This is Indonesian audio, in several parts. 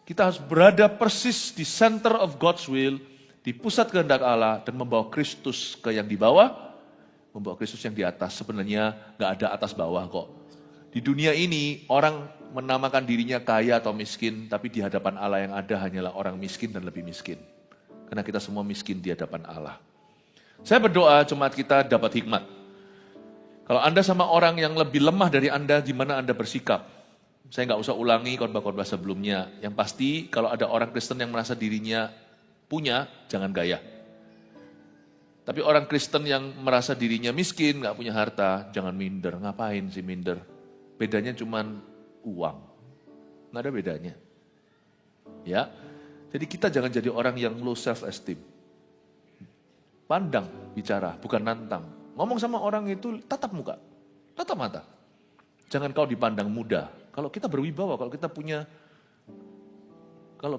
Kita harus berada persis di center of God's will, di pusat kehendak Allah, dan membawa Kristus ke yang di bawah, membawa Kristus yang di atas. Sebenarnya gak ada atas bawah kok. Di dunia ini orang menamakan dirinya kaya atau miskin, tapi di hadapan Allah yang ada hanyalah orang miskin dan lebih miskin. Karena kita semua miskin di hadapan Allah. Saya berdoa jemaat kita dapat hikmat. Kalau Anda sama orang yang lebih lemah dari Anda, gimana Anda bersikap? Saya nggak usah ulangi khotbah-khotbah sebelumnya. Yang pasti kalau ada orang Kristen yang merasa dirinya punya, jangan gaya. Tapi orang Kristen yang merasa dirinya miskin, nggak punya harta, jangan minder. Ngapain sih minder? Bedanya cuman uang. Nggak ada bedanya. Ya, jadi kita jangan jadi orang yang low self-esteem. Pandang, bicara, bukan nantang. Ngomong sama orang itu tatap muka, tatap mata. Jangan kau dipandang muda. Kalau kita berwibawa, kalau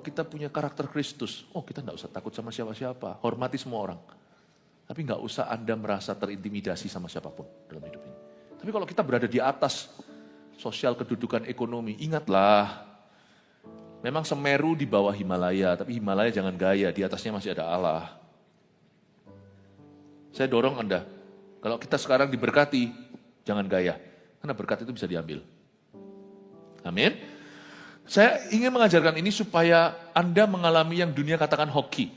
kita punya karakter Kristus, oh kita nggak usah takut sama siapa-siapa, hormati semua orang. Tapi nggak usah Anda merasa terintimidasi sama siapapun dalam hidup ini. Tapi kalau kita berada di atas sosial kedudukan ekonomi, ingatlah, memang Semeru di bawah Himalaya, tapi Himalaya jangan gaya, di atasnya masih ada Allah. Saya dorong Anda, kalau kita sekarang diberkati, jangan gaya, karena berkat itu bisa diambil. Amin. Saya ingin mengajarkan ini supaya Anda mengalami yang dunia katakan hoki.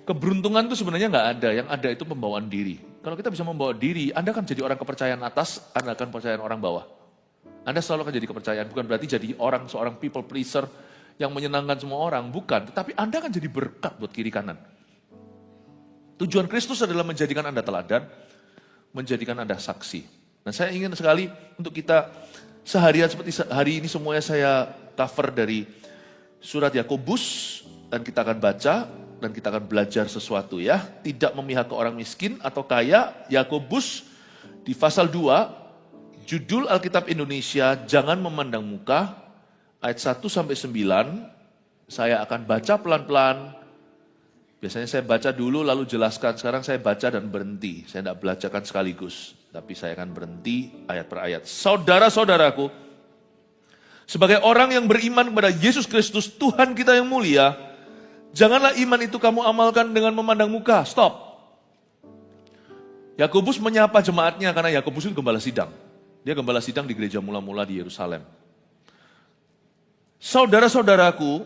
Keberuntungan itu sebenarnya nggak ada, yang ada itu pembawaan diri. Kalau kita bisa membawa diri, Anda akan jadi orang kepercayaan atas, Anda akan kepercayaan orang bawah. Anda selalu akan jadi kepercayaan, bukan berarti jadi seorang people pleaser yang menyenangkan semua orang, bukan. Tetapi Anda akan jadi berkat buat kiri kanan. Tujuan Kristus adalah menjadikan Anda teladan, menjadikan Anda saksi. Nah saya ingin sekali untuk kita seharian seperti hari ini semuanya saya cover dari surat Yakobus, dan kita akan baca, dan kita akan belajar sesuatu ya. Tidak memihak ke orang miskin atau kaya, Yakobus di pasal 2, judul Alkitab Indonesia, jangan memandang muka, ayat 1-9, saya akan baca pelan-pelan. Biasanya saya baca dulu lalu jelaskan, sekarang saya baca dan berhenti. Saya tidak belajarkan sekaligus, tapi saya akan berhenti ayat per ayat. Saudara-saudaraku, sebagai orang yang beriman kepada Yesus Kristus, Tuhan kita yang mulia, janganlah iman itu kamu amalkan dengan memandang muka. Stop. Yakobus menyapa jemaatnya karena Yakobus itu gembala sidang. Dia gembala sidang di gereja mula-mula di Yerusalem. Saudara-saudaraku,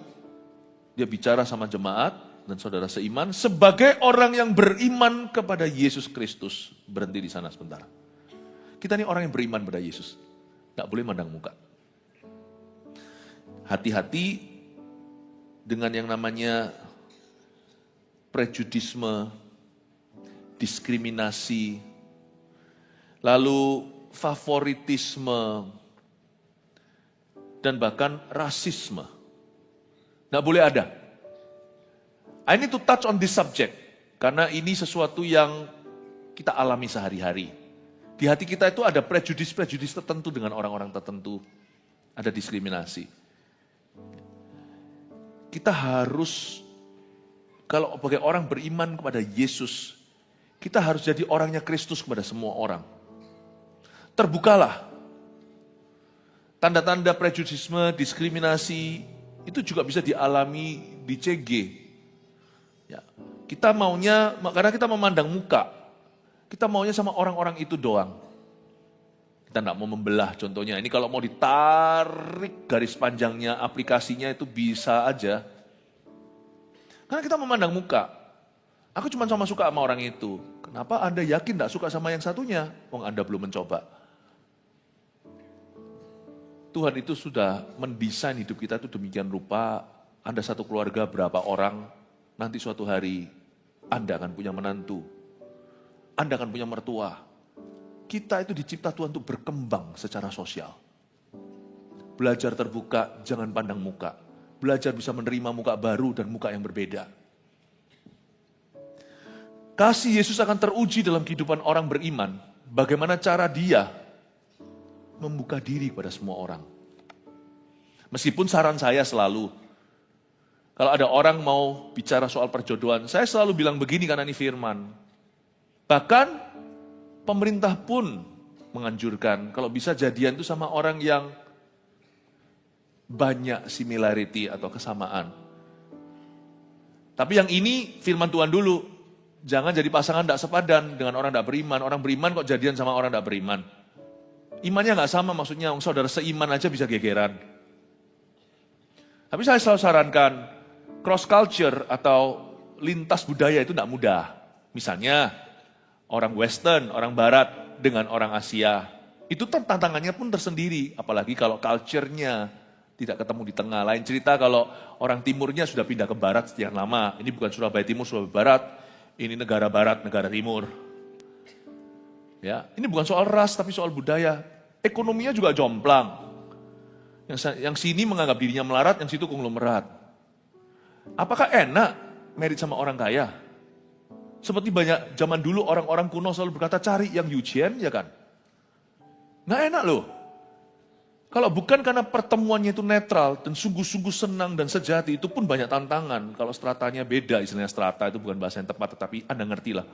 dia bicara sama jemaat dan saudara seiman, sebagai orang yang beriman kepada Yesus Kristus. Berhenti di sana sebentar. Kita ini orang yang beriman pada Yesus. Gak boleh mandang muka. Hati-hati dengan yang namanya prejudisme, diskriminasi, lalu favoritisme, dan bahkan rasisme. Nggak boleh ada. I need to touch on this subject, karena ini sesuatu yang kita alami sehari-hari. Di hati kita itu ada prejudis tertentu dengan orang-orang tertentu, ada diskriminasi. Kita harus, kalau sebagai orang beriman kepada Yesus, kita harus jadi orangnya Kristus kepada semua orang. Terbukalah. Tanda-tanda prejudisme, diskriminasi, itu juga bisa dialami di CG. Ya, kita maunya, karena kita memandang muka, kita maunya sama orang-orang itu doang. Kita tidak mau membelah contohnya. Ini kalau mau ditarik garis panjangnya, aplikasinya itu bisa aja. Karena kita memandang muka. Aku cuma suka sama orang itu. Kenapa Anda yakin tidak suka sama yang satunya? Wong Anda belum mencoba. Tuhan itu sudah mendesain hidup kita itu demikian rupa. Anda satu keluarga berapa orang, nanti suatu hari Anda akan punya menantu. Anda akan punya mertua. Kita itu dicipta Tuhan untuk berkembang secara sosial. Belajar terbuka, jangan pandang muka. Belajar bisa menerima muka baru dan muka yang berbeda. Kasih Yesus akan teruji dalam kehidupan orang beriman. Bagaimana cara dia membuka diri kepada semua orang. Meskipun saran saya selalu, kalau ada orang mau bicara soal perjodohan, saya selalu bilang begini karena ini firman. Bahkan pemerintah pun menganjurkan kalau bisa jadian itu sama orang yang banyak similarity atau kesamaan. Tapi yang ini firman Tuhan dulu, jangan jadi pasangan tidak sepadan dengan orang tidak beriman. Orang beriman kok jadian sama orang tidak beriman. Imannya nggak sama, maksudnya saudara seiman aja bisa gegeran. Tapi saya selalu sarankan, cross culture atau lintas budaya itu tidak mudah. Misalnya, orang Western, orang Barat dengan orang Asia. Itu tantangannya pun tersendiri, apalagi kalau culture-nya tidak ketemu di tengah. Lain cerita kalau orang timurnya sudah pindah ke barat sekian lama. Ini bukan Surabaya Timur, Surabaya Barat. Ini negara barat, negara timur. Ya, ini bukan soal ras, tapi soal budaya. Ekonominya juga jomplang. Yang sini menganggap dirinya melarat, yang situ konglomerat. Apakah enak married sama orang kaya? Seperti banyak zaman dulu orang-orang kuno selalu berkata, cari yang Yujian, ya kan? Nggak enak loh. Kalau bukan karena pertemuannya itu netral dan sungguh-sungguh senang dan sejati, itu pun banyak tantangan. Kalau stratanya beda, istilahnya strata itu bukan bahasa yang tepat, tetapi Anda ngerti lah.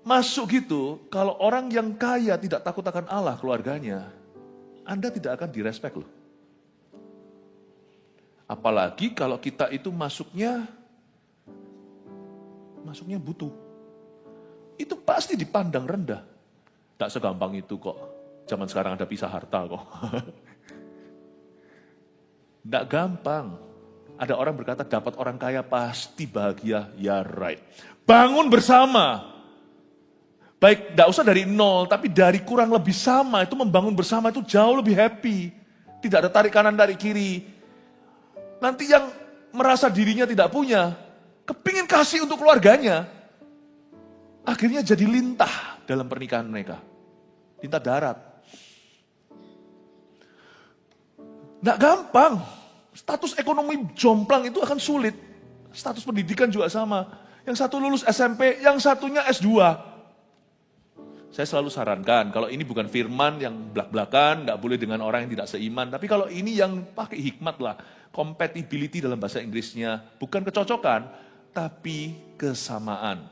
Masuk gitu, kalau orang yang kaya tidak takut akan Allah keluarganya, Anda tidak akan direspek loh. Apalagi kalau kita itu masuknya butuh. Itu pasti dipandang rendah. Tak segampang itu kok. Zaman sekarang ada pisah harta kok. Tidak gampang. Ada orang berkata dapat orang kaya pasti bahagia. Ya right. Bangun bersama. Baik, tidak usah dari nol, tapi dari kurang lebih sama. Itu membangun bersama itu jauh lebih happy. Tidak ada tarik kanan, tarik kiri. Nanti yang merasa dirinya tidak punya, kepingin kasih untuk keluarganya. Akhirnya jadi lintah dalam pernikahan mereka. Lintah darat. Nggak gampang. Status ekonomi jomplang itu akan sulit. Status pendidikan juga sama. Yang satu lulus SMP, yang satunya S2. Saya selalu sarankan, kalau ini bukan firman yang belak-belakan, nggak boleh dengan orang yang tidak seiman. Tapi kalau ini yang pakai hikmat lah, compatibility dalam bahasa Inggrisnya, bukan kecocokan, tapi kesamaan,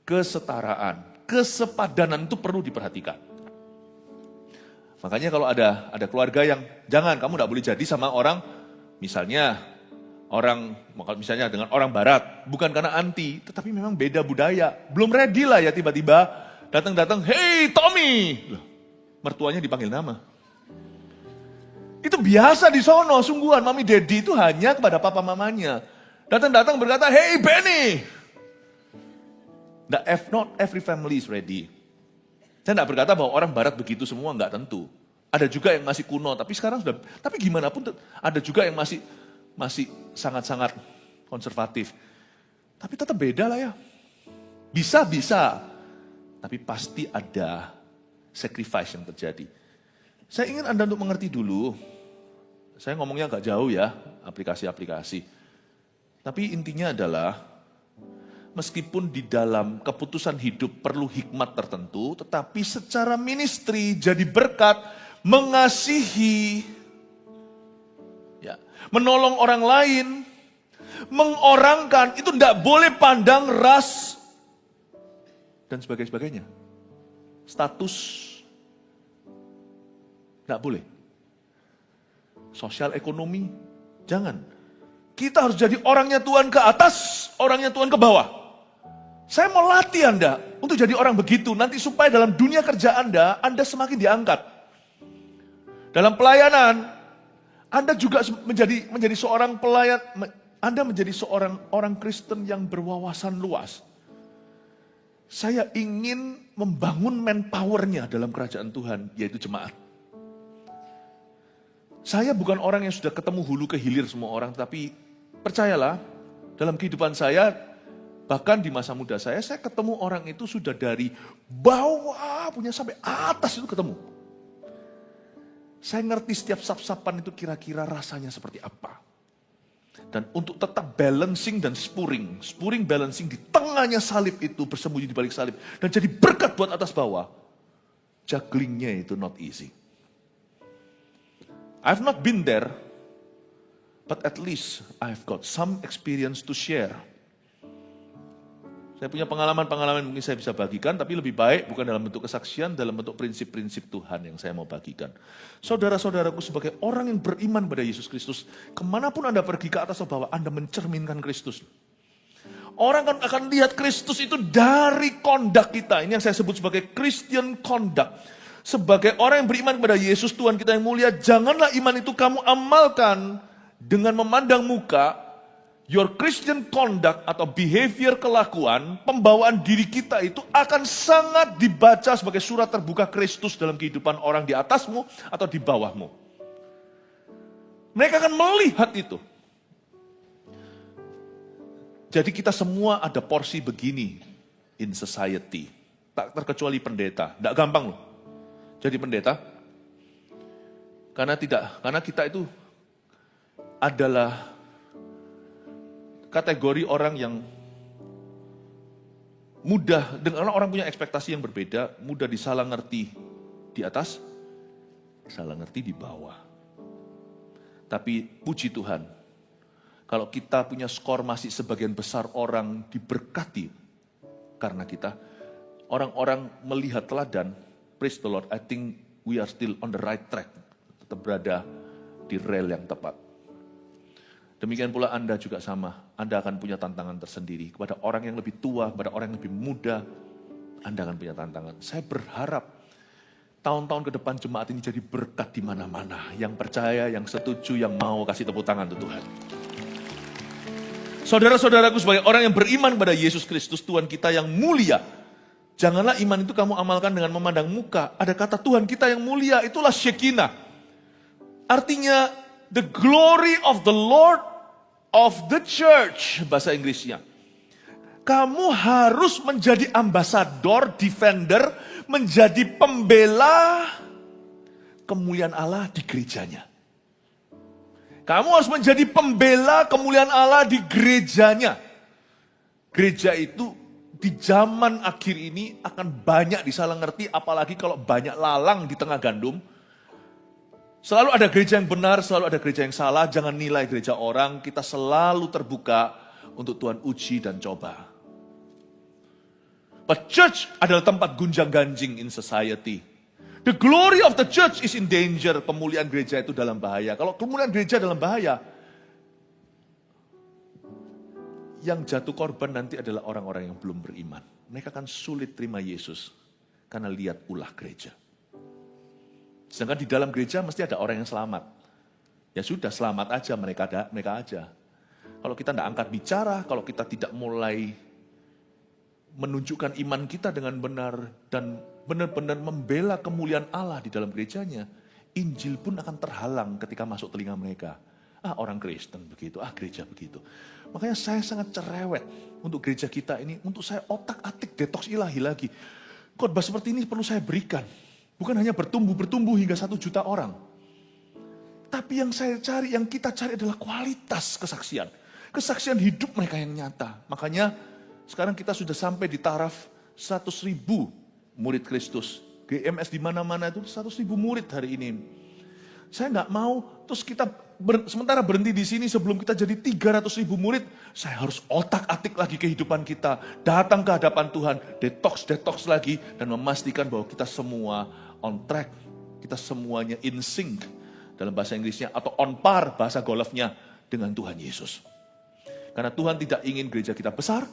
kesetaraan, kesepadanan itu perlu diperhatikan. Makanya kalau ada keluarga yang, jangan, kamu nggak boleh jadi sama orang, misalnya dengan orang barat, bukan karena anti, tetapi memang beda budaya. Belum ready lah ya tiba-tiba, datang, hey Tommy, loh, mertuanya dipanggil nama. Itu biasa di sono, sungguhan, mami daddy itu hanya kepada papa mamanya. Datang berkata, hey Benny. Not every family is ready. Saya tidak berkata bahwa orang barat begitu semua, enggak tentu. Ada juga yang masih kuno, tapi sekarang sudah, tapi gimana pun ada juga yang masih sangat-sangat konservatif. Tapi tetap beda lah ya. Bisa. Tapi pasti ada sacrifice yang terjadi. Saya ingin Anda untuk mengerti dulu, saya ngomongnya agak jauh ya, aplikasi-aplikasi. Tapi intinya adalah, meskipun di dalam keputusan hidup perlu hikmat tertentu, tetapi secara ministry jadi berkat, mengasihi, ya, menolong orang lain, mengorangkan, itu tidak boleh pandang ras, dan sebagainya. Status, tidak boleh. Sosial ekonomi, jangan. Kita harus jadi orangnya Tuhan ke atas, orangnya Tuhan ke bawah. Saya mau latih Anda untuk jadi orang begitu, nanti supaya dalam dunia kerja Anda semakin diangkat. Dalam pelayanan, Anda juga menjadi seorang pelayan, Anda menjadi seorang orang Kristen yang berwawasan luas. Saya ingin membangun manpower-nya dalam kerajaan Tuhan, yaitu jemaat. Saya bukan orang yang sudah ketemu hulu ke hilir semua orang, tapi percayalah, dalam kehidupan saya, bahkan di masa muda saya ketemu orang itu sudah dari bawah, punya sampai atas itu ketemu. Saya ngerti setiap sap-sapan itu kira-kira rasanya seperti apa. Dan untuk tetap balancing dan spuring balancing di tengahnya salib itu, bersembunyi di balik salib, dan jadi berkat buat atas bawah, jugglingnya itu not easy. I've not been there, but at least I've got some experience to share. Saya punya pengalaman-pengalaman mungkin saya bisa bagikan, tapi lebih baik bukan dalam bentuk kesaksian, dalam bentuk prinsip-prinsip Tuhan yang saya mau bagikan. Saudara-saudaraku, sebagai orang yang beriman pada Yesus Kristus, kemanapun Anda pergi ke atas atau bawah, Anda mencerminkan Kristus. Orang akan lihat Kristus itu dari kondak kita. Ini yang saya sebut sebagai Christian conduct. Sebagai orang yang beriman kepada Yesus, Tuhan kita yang mulia, janganlah iman itu kamu amalkan dengan memandang muka. Your Christian conduct atau behavior kelakuan, pembawaan diri kita itu akan sangat dibaca sebagai surat terbuka Kristus dalam kehidupan orang di atasmu atau di bawahmu. Mereka akan melihat itu. Jadi kita semua ada porsi begini in society. Tak terkecuali pendeta. Tidak gampang loh jadi pendeta. Karena kita itu adalah kategori orang yang mudah, dengan orang punya ekspektasi yang berbeda, mudah disalah ngerti di atas, salah ngerti di bawah. Tapi puji Tuhan, kalau kita punya skor masih sebagian besar orang diberkati karena kita, orang-orang melihat teladan, praise the Lord, I think we are still on the right track, tetap berada di rel yang tepat. Demikian pula Anda juga sama. Anda akan punya tantangan tersendiri. Kepada orang yang lebih tua, kepada orang yang lebih muda, Anda akan punya tantangan. Saya berharap tahun-tahun ke depan jemaat ini jadi berkat di mana-mana. Yang percaya, yang setuju, yang mau kasih tepuk tangan untuk Tuhan. Saudara-saudaraku, sebagai orang yang beriman pada Yesus Kristus, Tuhan kita yang mulia, janganlah iman itu kamu amalkan dengan memandang muka. Ada kata Tuhan kita yang mulia, itulah Shekinah. Artinya, the glory of the Lord of the church, bahasa Inggrisnya. Kamu harus menjadi ambasador, defender, menjadi pembela kemuliaan Allah di gerejanya. Kamu harus menjadi pembela kemuliaan Allah di gerejanya. Gereja itu di zaman akhir ini akan banyak disalah ngerti, apalagi kalau banyak lalang di tengah gandum. Selalu ada gereja yang benar, selalu ada gereja yang salah. Jangan nilai gereja orang, kita selalu terbuka untuk Tuhan uji dan coba. But church adalah tempat gunjang ganjing in society. The glory of the church is in danger. Kemuliaan gereja itu dalam bahaya. Kalau kemuliaan gereja dalam bahaya, yang jatuh korban nanti adalah orang-orang yang belum beriman. Mereka akan sulit terima Yesus karena lihat ulah gereja. Sedangkan di dalam gereja mesti ada orang yang selamat. Ya sudah, selamat aja mereka aja. Kalau kita tidak angkat bicara, kalau kita tidak mulai menunjukkan iman kita dengan benar dan benar-benar membela kemuliaan Allah di dalam gerejanya, Injil pun akan terhalang ketika masuk telinga mereka. Orang Kristen begitu, gereja begitu. Makanya saya sangat cerewet untuk gereja kita ini, untuk saya otak-atik detoks ilahi lagi. Khotbah seperti ini perlu saya berikan. Bukan hanya bertumbuh hingga 1 juta orang. Tapi yang saya cari, yang kita cari adalah kualitas kesaksian. Kesaksian hidup mereka yang nyata. Makanya sekarang kita sudah sampai di taraf 100.000 murid Kristus. GMS di mana-mana itu 100.000 murid hari ini. Saya nggak mau, terus kita sementara berhenti di sini sebelum kita jadi 300.000 murid, saya harus otak-atik lagi kehidupan kita. Datang ke hadapan Tuhan, detoks lagi, dan memastikan bahwa kita semua on track, kita semuanya in sync dalam bahasa Inggrisnya, atau on par bahasa golfnya dengan Tuhan Yesus. Karena Tuhan tidak ingin gereja kita besar,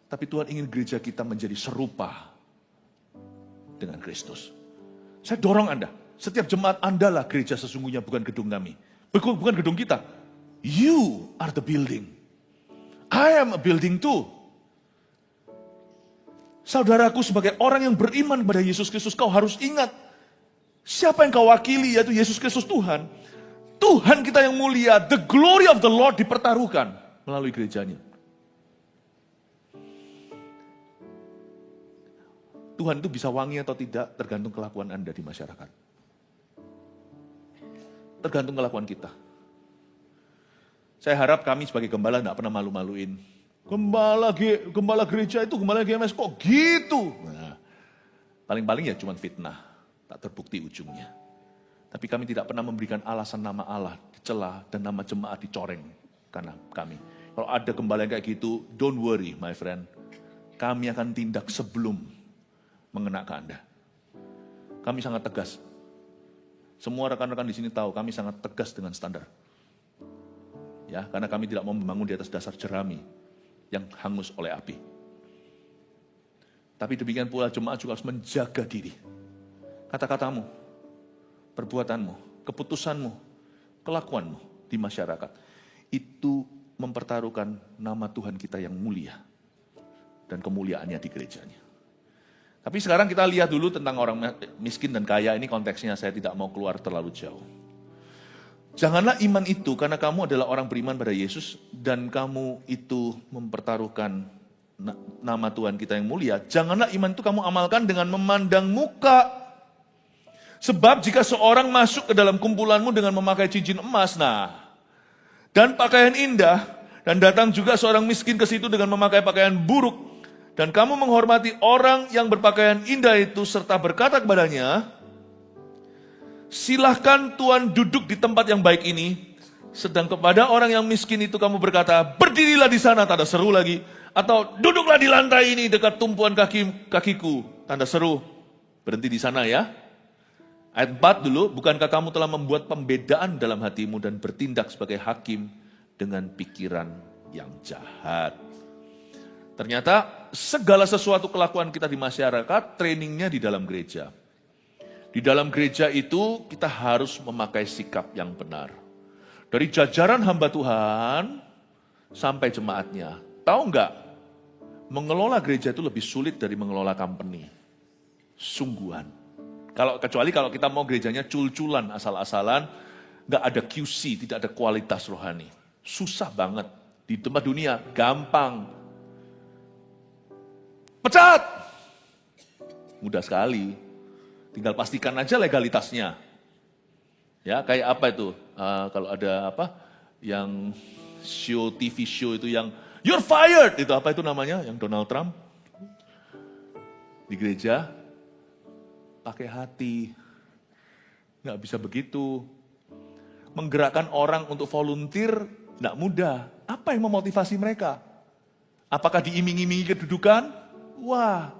tapi Tuhan ingin gereja kita menjadi serupa dengan Kristus. Saya dorong Anda, setiap jemaat Anda lah gereja sesungguhnya, bukan gedung kami. Bukan gedung kita. You are the building. I am a building too. Saudaraku, sebagai orang yang beriman pada Yesus Kristus, kau harus ingat siapa yang kau wakili, yaitu Yesus Kristus Tuhan. Tuhan kita yang mulia, the glory of the Lord dipertaruhkan melalui gerejanya. Tuhan itu bisa wangi atau tidak tergantung kelakuan Anda di masyarakat. Tergantung kelakuan kita. Saya harap kami sebagai gembala tidak pernah malu-maluin. Gembala gereja itu, gembala GMS kok gitu. Nah, paling-paling ya cuma fitnah, tak terbukti ujungnya. Tapi kami tidak pernah memberikan alasan nama Allah dicela dan nama jemaat dicoreng karena kami. Kalau ada gembala yang kayak gitu, don't worry my friend. kami akan tindak sebelum mengena ke Anda. Kami sangat tegas. Semua rekan-rekan di sini tahu kami sangat tegas dengan standar. Ya, karena kami tidak mau membangun di atas dasar jerami yang hangus oleh api. Tapi demikian pula jemaat juga harus menjaga diri. Kata-katamu, perbuatanmu, keputusanmu, kelakuanmu di masyarakat. Itu mempertaruhkan nama Tuhan kita yang mulia dan kemuliaannya di gerejanya. Tapi sekarang kita lihat dulu tentang orang miskin dan kaya. Ini konteksnya, saya tidak mau keluar terlalu jauh. Janganlah iman itu karena kamu adalah orang beriman pada Yesus dan kamu itu mempertaruhkan nama Tuhan kita yang mulia. Janganlah iman itu kamu amalkan dengan memandang muka. Sebab jika seorang masuk ke dalam kumpulanmu dengan memakai cincin emas, dan pakaian indah, dan datang juga seorang miskin ke situ dengan memakai pakaian buruk, dan kamu menghormati orang yang berpakaian indah itu serta berkata kepadanya, silahkan Tuhan duduk di tempat yang baik ini. Sedang kepada orang yang miskin itu kamu berkata, berdirilah di sana, tanda seru lagi. Atau duduklah di lantai ini dekat tumpuan kakiku, tanda seru. Berhenti di sana ya. Ayat 4 dulu, bukankah kamu telah membuat pembedaan dalam hatimu dan bertindak sebagai hakim dengan pikiran yang jahat. Ternyata segala sesuatu kelakuan kita di masyarakat, trainingnya di dalam gereja. Di dalam gereja itu kita harus memakai sikap yang benar. Dari jajaran hamba Tuhan sampai jemaatnya. Tahu nggak? Mengelola gereja itu lebih sulit dari mengelola company. Sungguhan. Kecuali kalau kita mau gerejanya cul-culan, asal-asalan, nggak ada QC, tidak ada kualitas rohani. Susah banget. Di tempat dunia, gampang. Pecat! Mudah sekali. Tinggal pastikan aja legalitasnya. Ya, kayak apa itu? Kalau ada yang TV show itu yang you're fired, itu apa itu namanya? Yang Donald Trump di gereja pakai hati, nggak bisa begitu. Menggerakkan orang untuk volunteer nggak mudah. Apa yang memotivasi mereka? Apakah diiming-imingi kedudukan? Wah,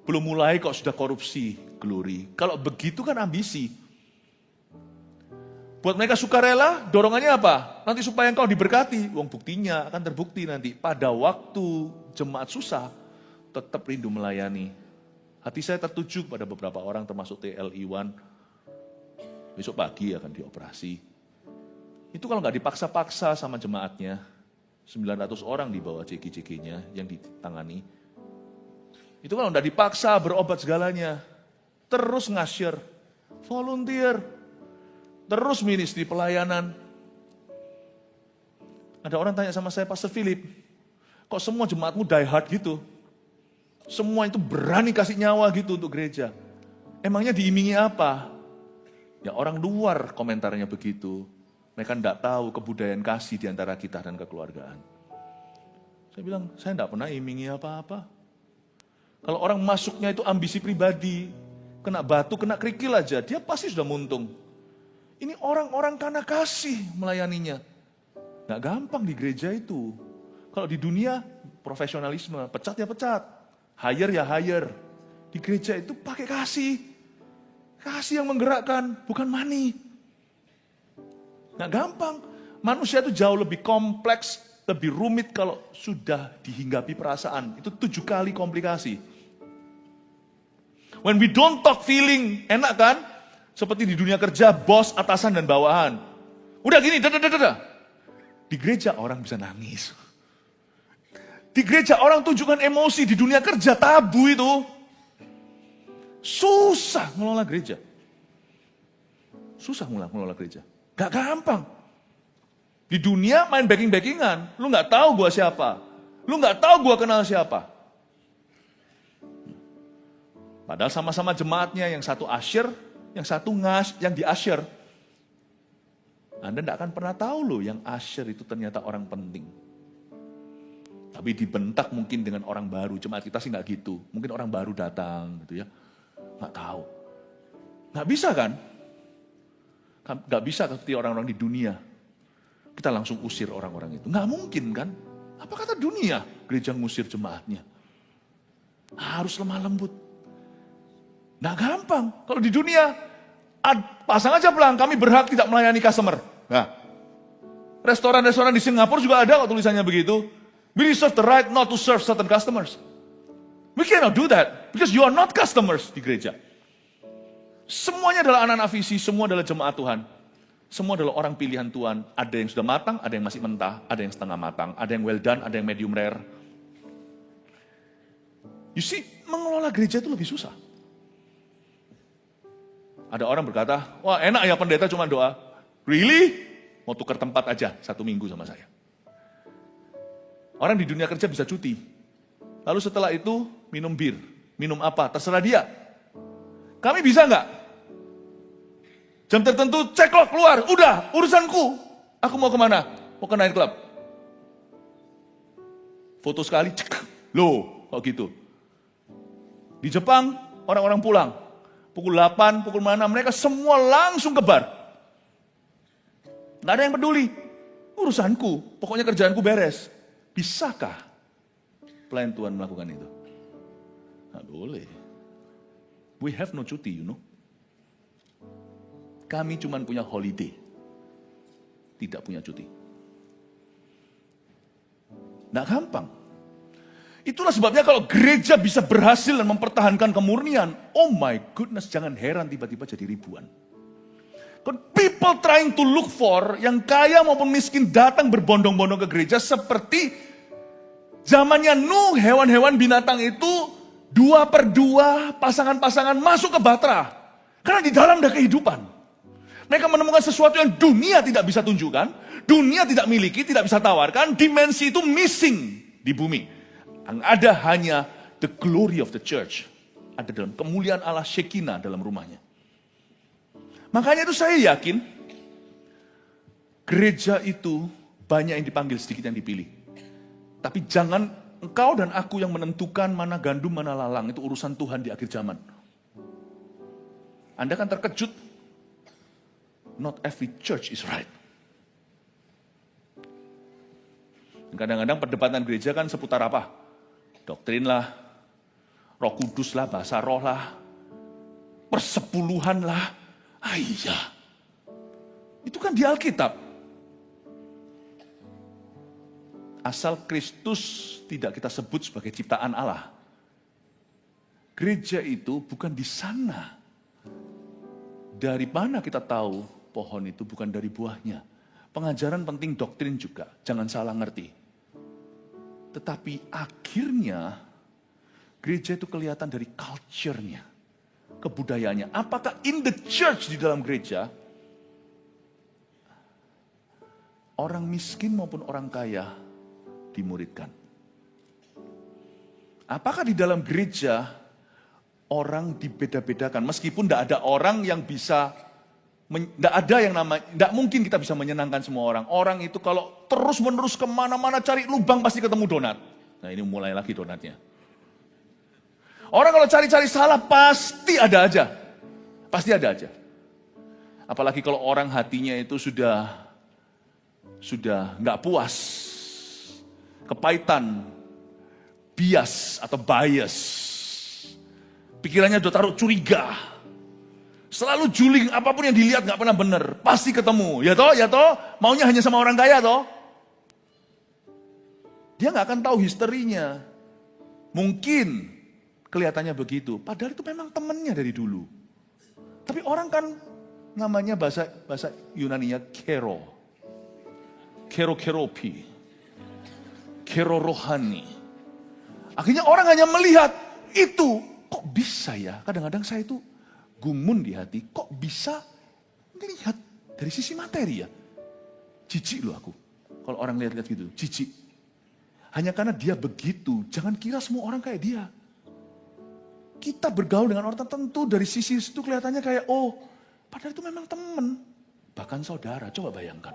belum mulai kok sudah korupsi, glory. Kalau begitu kan ambisi. Buat mereka sukarela, dorongannya apa? Nanti supaya engkau diberkati. Uang buktinya akan terbukti nanti. Pada waktu jemaat susah, tetap rindu melayani. Hati saya tertuju pada beberapa orang termasuk TL Iwan. Besok pagi akan dioperasi. Itu kalau nggak dipaksa-paksa sama jemaatnya, 900 orang di bawah CG-CG-nya yang ditangani. Itu kalau nggak dipaksa berobat segalanya, terus ngasir, volunteer, terus ministry pelayanan. Ada orang tanya sama saya, Pastor Philip, kok semua jemaatmu die hard gitu? Semua itu berani kasih nyawa gitu untuk gereja. Emangnya diimingi apa? Ya orang luar komentarnya begitu. Mereka tidak tahu kebudayaan kasih di antara kita dan kekeluargaan. Saya bilang, saya tidak pernah imingi apa-apa. Kalau orang masuknya itu ambisi pribadi, kena batu, kena kerikil aja, dia pasti sudah muntung. Ini orang-orang karena kasih melayaninya. Nggak gampang di gereja itu. Kalau di dunia, profesionalisme, pecat ya pecat, hire ya hire. Di gereja itu pakai kasih. Kasih yang menggerakkan, bukan money. Nggak gampang. Manusia itu jauh lebih kompleks, lebih rumit kalau sudah dihinggapi perasaan. Itu 7 kali komplikasi. When we don't talk feeling, enak kan? Seperti di dunia kerja, bos, atasan, dan bawahan. Udah gini, Di gereja orang bisa nangis. Di gereja orang tunjukkan emosi, di dunia kerja tabu itu. Susah mengelola gereja. Susah mengelola gereja. Gak gampang. Di dunia main backing-backingan. Lu gak tahu gua siapa. Lu gak tahu gua kenal siapa. Padahal sama-sama jemaatnya, yang satu asyir, yang satu yang di asyir. Anda tidak akan pernah tahu loh yang asyir itu ternyata orang penting. Tapi dibentak mungkin dengan orang baru. Jemaat kita sih nggak gitu. Mungkin orang baru datang gitu ya. Nggak tahu. Nggak bisa kan? Nggak bisa seperti orang-orang di dunia. Kita langsung usir orang-orang itu. Nggak mungkin kan? Apa kata dunia? Gereja ngusir jemaatnya. Harus lemah lembut. Nggak gampang. Kalau di dunia, pasang aja pelang, kami berhak tidak melayani customer. Nah, restoran-restoran di Singapura juga ada kok tulisannya begitu. We reserve the right not to serve certain customers. We cannot do that, because you are not customers di gereja. Semuanya adalah anak-anak visi, semua adalah jemaat Tuhan. Semua adalah orang pilihan Tuhan. Ada yang sudah matang, ada yang masih mentah, ada yang setengah matang, ada yang well done, ada yang medium rare. You see, mengelola gereja itu lebih susah. Ada orang berkata, wah enak ya pendeta cuma doa. Really? Mau tukar tempat aja 1 minggu sama saya. Orang di dunia kerja bisa cuti. Lalu setelah itu minum bir. Minum apa? Terserah dia. Kami bisa nggak? Jam tertentu cek loh keluar. Udah urusanku. Aku mau kemana? Mau ke night club. Foto sekali. Cek. Loh kok gitu. Di Jepang orang-orang pulang. Pukul 8, pukul mana, mereka semua langsung ke bar. Nggak ada yang peduli. Urusanku, pokoknya kerjaanku beres. Bisakah pelayan Tuhan melakukan itu? Nggak boleh. We have no cuti, you know. Kami cuma punya holiday. Tidak punya cuti. Nggak gampang. Itulah sebabnya kalau gereja bisa berhasil dan mempertahankan kemurnian, oh my goodness, jangan heran tiba-tiba jadi ribuan. People trying to look for, yang kaya maupun miskin datang berbondong-bondong ke gereja seperti zamannya Nuh, hewan-hewan binatang itu 2/2 pasangan-pasangan masuk ke Batra. Karena di dalam ada kehidupan. Mereka menemukan sesuatu yang dunia tidak bisa tunjukkan, dunia tidak miliki, tidak bisa tawarkan, dimensi itu missing di bumi. Yang ada hanya the glory of the church. Ada dalam kemuliaan Allah Shekinah dalam rumahnya. Makanya itu saya yakin, gereja itu banyak yang dipanggil, sedikit yang dipilih. Tapi jangan engkau dan aku yang menentukan mana gandum, mana lalang. Itu urusan Tuhan di akhir zaman. Anda kan terkejut. Not every church is right. Kadang-kadang perdebatan gereja kan seputar apa? Doktrin lah, Roh Kudus lah, bahasa roh lah, persepuluhan lah. Iya, itu kan di Alkitab. Asal Kristus tidak kita sebut sebagai ciptaan Allah. Gereja itu bukan di sana. Dari mana kita tahu pohon itu bukan dari buahnya? Pengajaran penting, doktrin juga, jangan salah ngerti. Tetapi akhirnya gereja itu kelihatan dari culture-nya, kebudayaannya. Apakah in the church, di dalam gereja, orang miskin maupun orang kaya dimuridkan? Apakah di dalam gereja orang dibeda-bedakan? Meskipun tidak ada orang yang bisa, tidak ada yang namanya, tidak mungkin kita bisa menyenangkan semua orang. Orang itu kalau terus-menerus kemana-mana cari lubang pasti ketemu donat. Nah ini mulai lagi donatnya. Orang kalau cari-cari salah pasti ada aja. Pasti ada aja. Apalagi kalau orang hatinya itu sudah nggak puas, kepahitan, bias atau bias. Pikirannya udah taruh curiga. Selalu juling, apapun yang dilihat nggak pernah benar. Pasti ketemu. Ya toh, maunya hanya sama orang kaya toh. Dia nggak akan tahu historinya. Mungkin kelihatannya begitu. Padahal itu memang temannya dari dulu. Tapi orang kan namanya bahasa Yunaninya kero. Kero-keropi. Kero rohani. Akhirnya orang hanya melihat itu. Kok bisa ya? Kadang-kadang saya itu gumun di hati. Kok bisa melihat dari sisi materi ya? Jijik loh aku. Kalau orang lihat-lihat gitu, jijik. Hanya karena dia begitu, jangan kira semua orang kayak dia. Kita bergaul dengan orang tertentu, dari sisi itu kelihatannya kayak, oh, padahal itu memang teman. Bahkan saudara, coba bayangkan.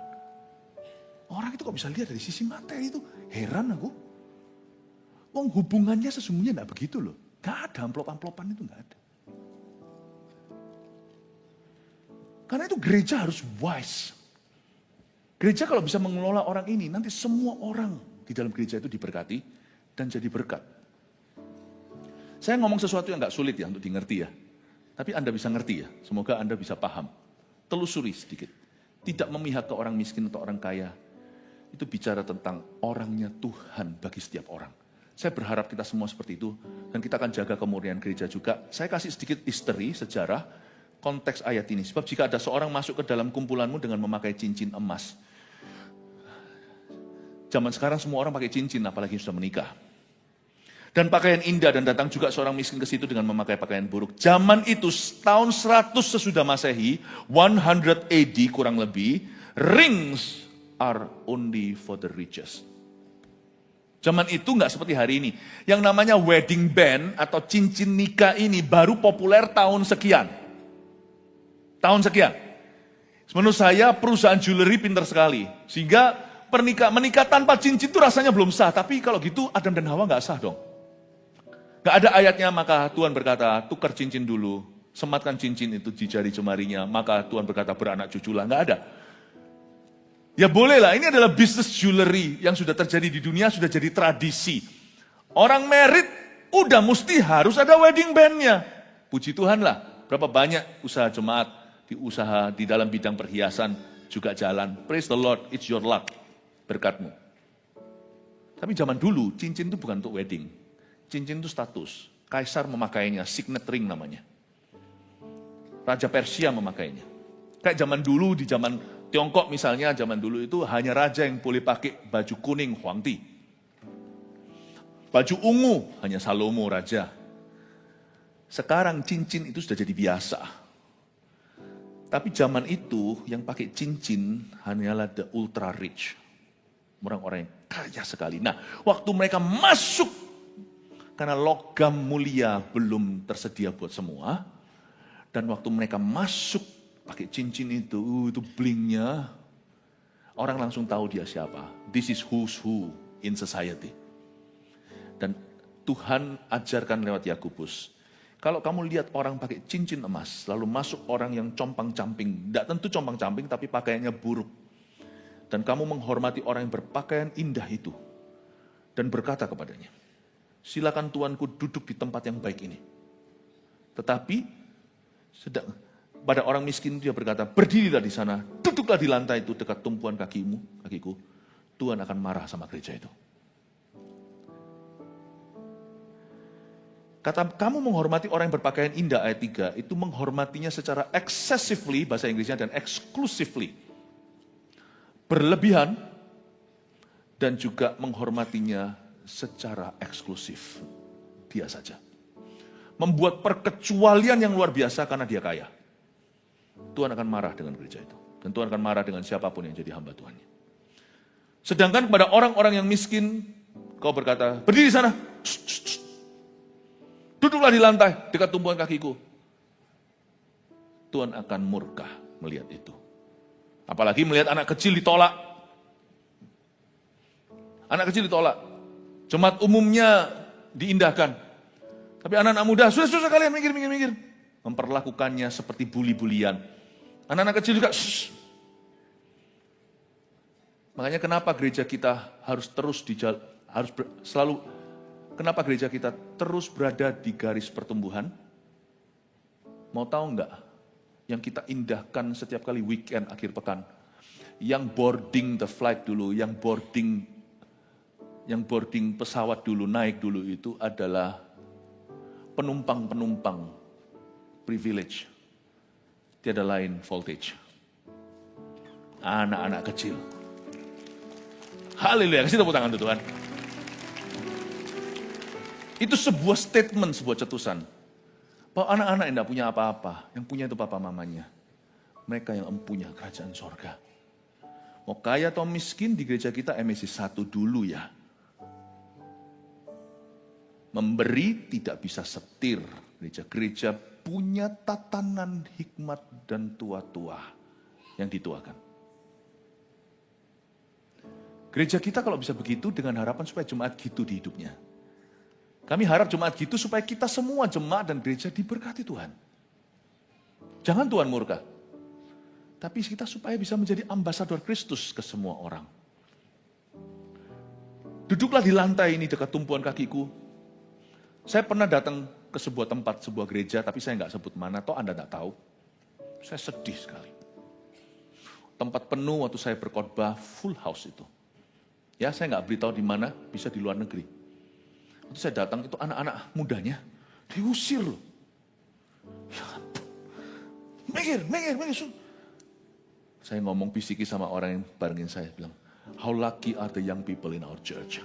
Orang itu kok bisa lihat dari sisi materi itu, heran aku. Wong hubungannya sesungguhnya gak begitu loh. Gak ada amplop-amplopan itu, gak ada. Karena itu gereja harus wise. Gereja kalau bisa mengelola orang ini, nanti semua orang di dalam gereja itu diberkati dan jadi berkat. Saya ngomong sesuatu yang nggak sulit ya untuk dimengerti ya. Tapi Anda bisa ngerti ya, semoga Anda bisa paham. Telusuri sedikit. Tidak memihak ke orang miskin atau orang kaya. Itu bicara tentang orangnya Tuhan bagi setiap orang. Saya berharap kita semua seperti itu. Dan kita akan jaga kemurnian gereja juga. Saya kasih sedikit history, sejarah, konteks ayat ini. Sebab jika ada seorang masuk ke dalam kumpulanmu dengan memakai cincin emas. Zaman sekarang semua orang pakai cincin, apalagi sudah menikah. Dan pakaian indah, dan datang juga seorang miskin ke situ dengan memakai pakaian buruk. Zaman itu, tahun 100 sesudah Masehi, 100 AD kurang lebih, rings are only for the richest. Zaman itu nggak seperti hari ini. Yang namanya wedding band atau cincin nikah ini baru populer tahun sekian. Tahun sekian. Menurut saya perusahaan jewelry pintar sekali. Sehingga menikah tanpa cincin itu rasanya belum sah. Tapi kalau gitu Adam dan Hawa nggak sah dong. Gak ada ayatnya, maka Tuhan berkata, tukar cincin dulu, sematkan cincin itu di jari jemarinya, maka Tuhan berkata beranak cuculah. Gak ada. Ya bolehlah, ini adalah bisnis jewelry yang sudah terjadi di dunia, sudah jadi tradisi. Orang married, udah mesti harus ada wedding bandnya. Puji Tuhan lah, berapa banyak usaha jemaat, di dalam bidang perhiasan juga jalan. Praise the Lord, it's your luck, berkatmu. Tapi zaman dulu, cincin itu bukan untuk wedding. Cincin itu status. Kaisar memakainya, signet ring namanya. Raja Persia memakainya. Kayak zaman dulu, di zaman Tiongkok misalnya, zaman dulu itu hanya raja yang boleh pakai baju kuning, Huangdi. Baju ungu, hanya Salomo raja. Sekarang cincin itu sudah jadi biasa. Tapi zaman itu yang pakai cincin hanyalah the ultra rich. Orang-orang yang kaya sekali. Nah, waktu mereka masuk, karena logam mulia belum tersedia buat semua. Dan waktu mereka masuk pakai cincin itu blingnya. Orang langsung tahu dia siapa. This is who's who in society. Dan Tuhan ajarkan lewat Yakobus. Kalau kamu lihat orang pakai cincin emas, lalu masuk orang yang compang-camping. Tidak tentu compang-camping, tapi pakaiannya buruk. Dan kamu menghormati orang yang berpakaian indah itu. Dan berkata kepadanya, silakan tuanku duduk di tempat yang baik ini. Tetapi pada orang miskin dia berkata, berdirilah di sana, duduklah di lantai itu dekat tumpuan kakiku. Tuhan akan marah sama gereja itu. Kata kamu menghormati orang yang berpakaian indah ayat 3, itu menghormatinya secara excessively, bahasa Inggrisnya, dan exclusively. Berlebihan, dan juga menghormatinya secara eksklusif. Dia saja. Membuat perkecualian yang luar biasa karena dia kaya. Tuhan akan marah dengan gereja itu. Dan Tuhan akan marah dengan siapapun yang jadi hamba Tuhannya. Sedangkan kepada orang-orang yang miskin, kau berkata, berdiri di sana. Duduklah di lantai dekat tumpuan kakiku. Tuhan akan murka melihat itu. Apalagi melihat anak kecil ditolak. Anak kecil ditolak. Jemaat umumnya diindahkan. Tapi anak-anak muda, susah kalian mikir. Memperlakukannya seperti bully-bulian. Anak-anak kecil juga, Makanya kenapa gereja kita kenapa gereja kita terus berada di garis pertumbuhan? Mau tahu enggak? Yang kita indahkan setiap kali weekend, akhir pekan. Yang boarding the flight dulu, yang boarding pesawat dulu, naik dulu itu adalah penumpang privilege. Tiada lain voltage. Anak-anak kecil. Haleluya, kasih tepuk tangan tuh Tuhan. Itu sebuah statement, sebuah cetusan. Bahwa anak-anak yang tidak punya apa-apa, yang punya itu papa mamanya. Mereka yang empunya kerajaan sorga. Mau kaya atau miskin di gereja kita MSI 1 dulu ya. Memberi tidak bisa setir. Gereja-gereja punya tatanan hikmat dan tua-tua yang dituakan. Gereja kita kalau bisa begitu dengan harapan supaya jemaat gitu di hidupnya. Kami harap jemaat gitu supaya kita semua jemaat dan gereja diberkati Tuhan. Jangan Tuhan murka. Tapi kita supaya bisa menjadi ambasador Kristus ke semua orang. Duduklah di lantai ini dekat tumpuan kakiku. Saya pernah datang ke sebuah tempat, sebuah gereja, tapi saya nggak sebut mana, toh Anda nggak tahu. Saya sedih sekali. Tempat penuh waktu saya berkhotbah, full house itu. Ya, saya nggak beritahu di mana, bisa di luar negeri. Waktu saya datang, itu anak-anak mudanya diusir loh. Ya ampun. Minggir. Saya ngomong bisiki sama orang yang barengin saya, bilang, how lucky are the young people in our church.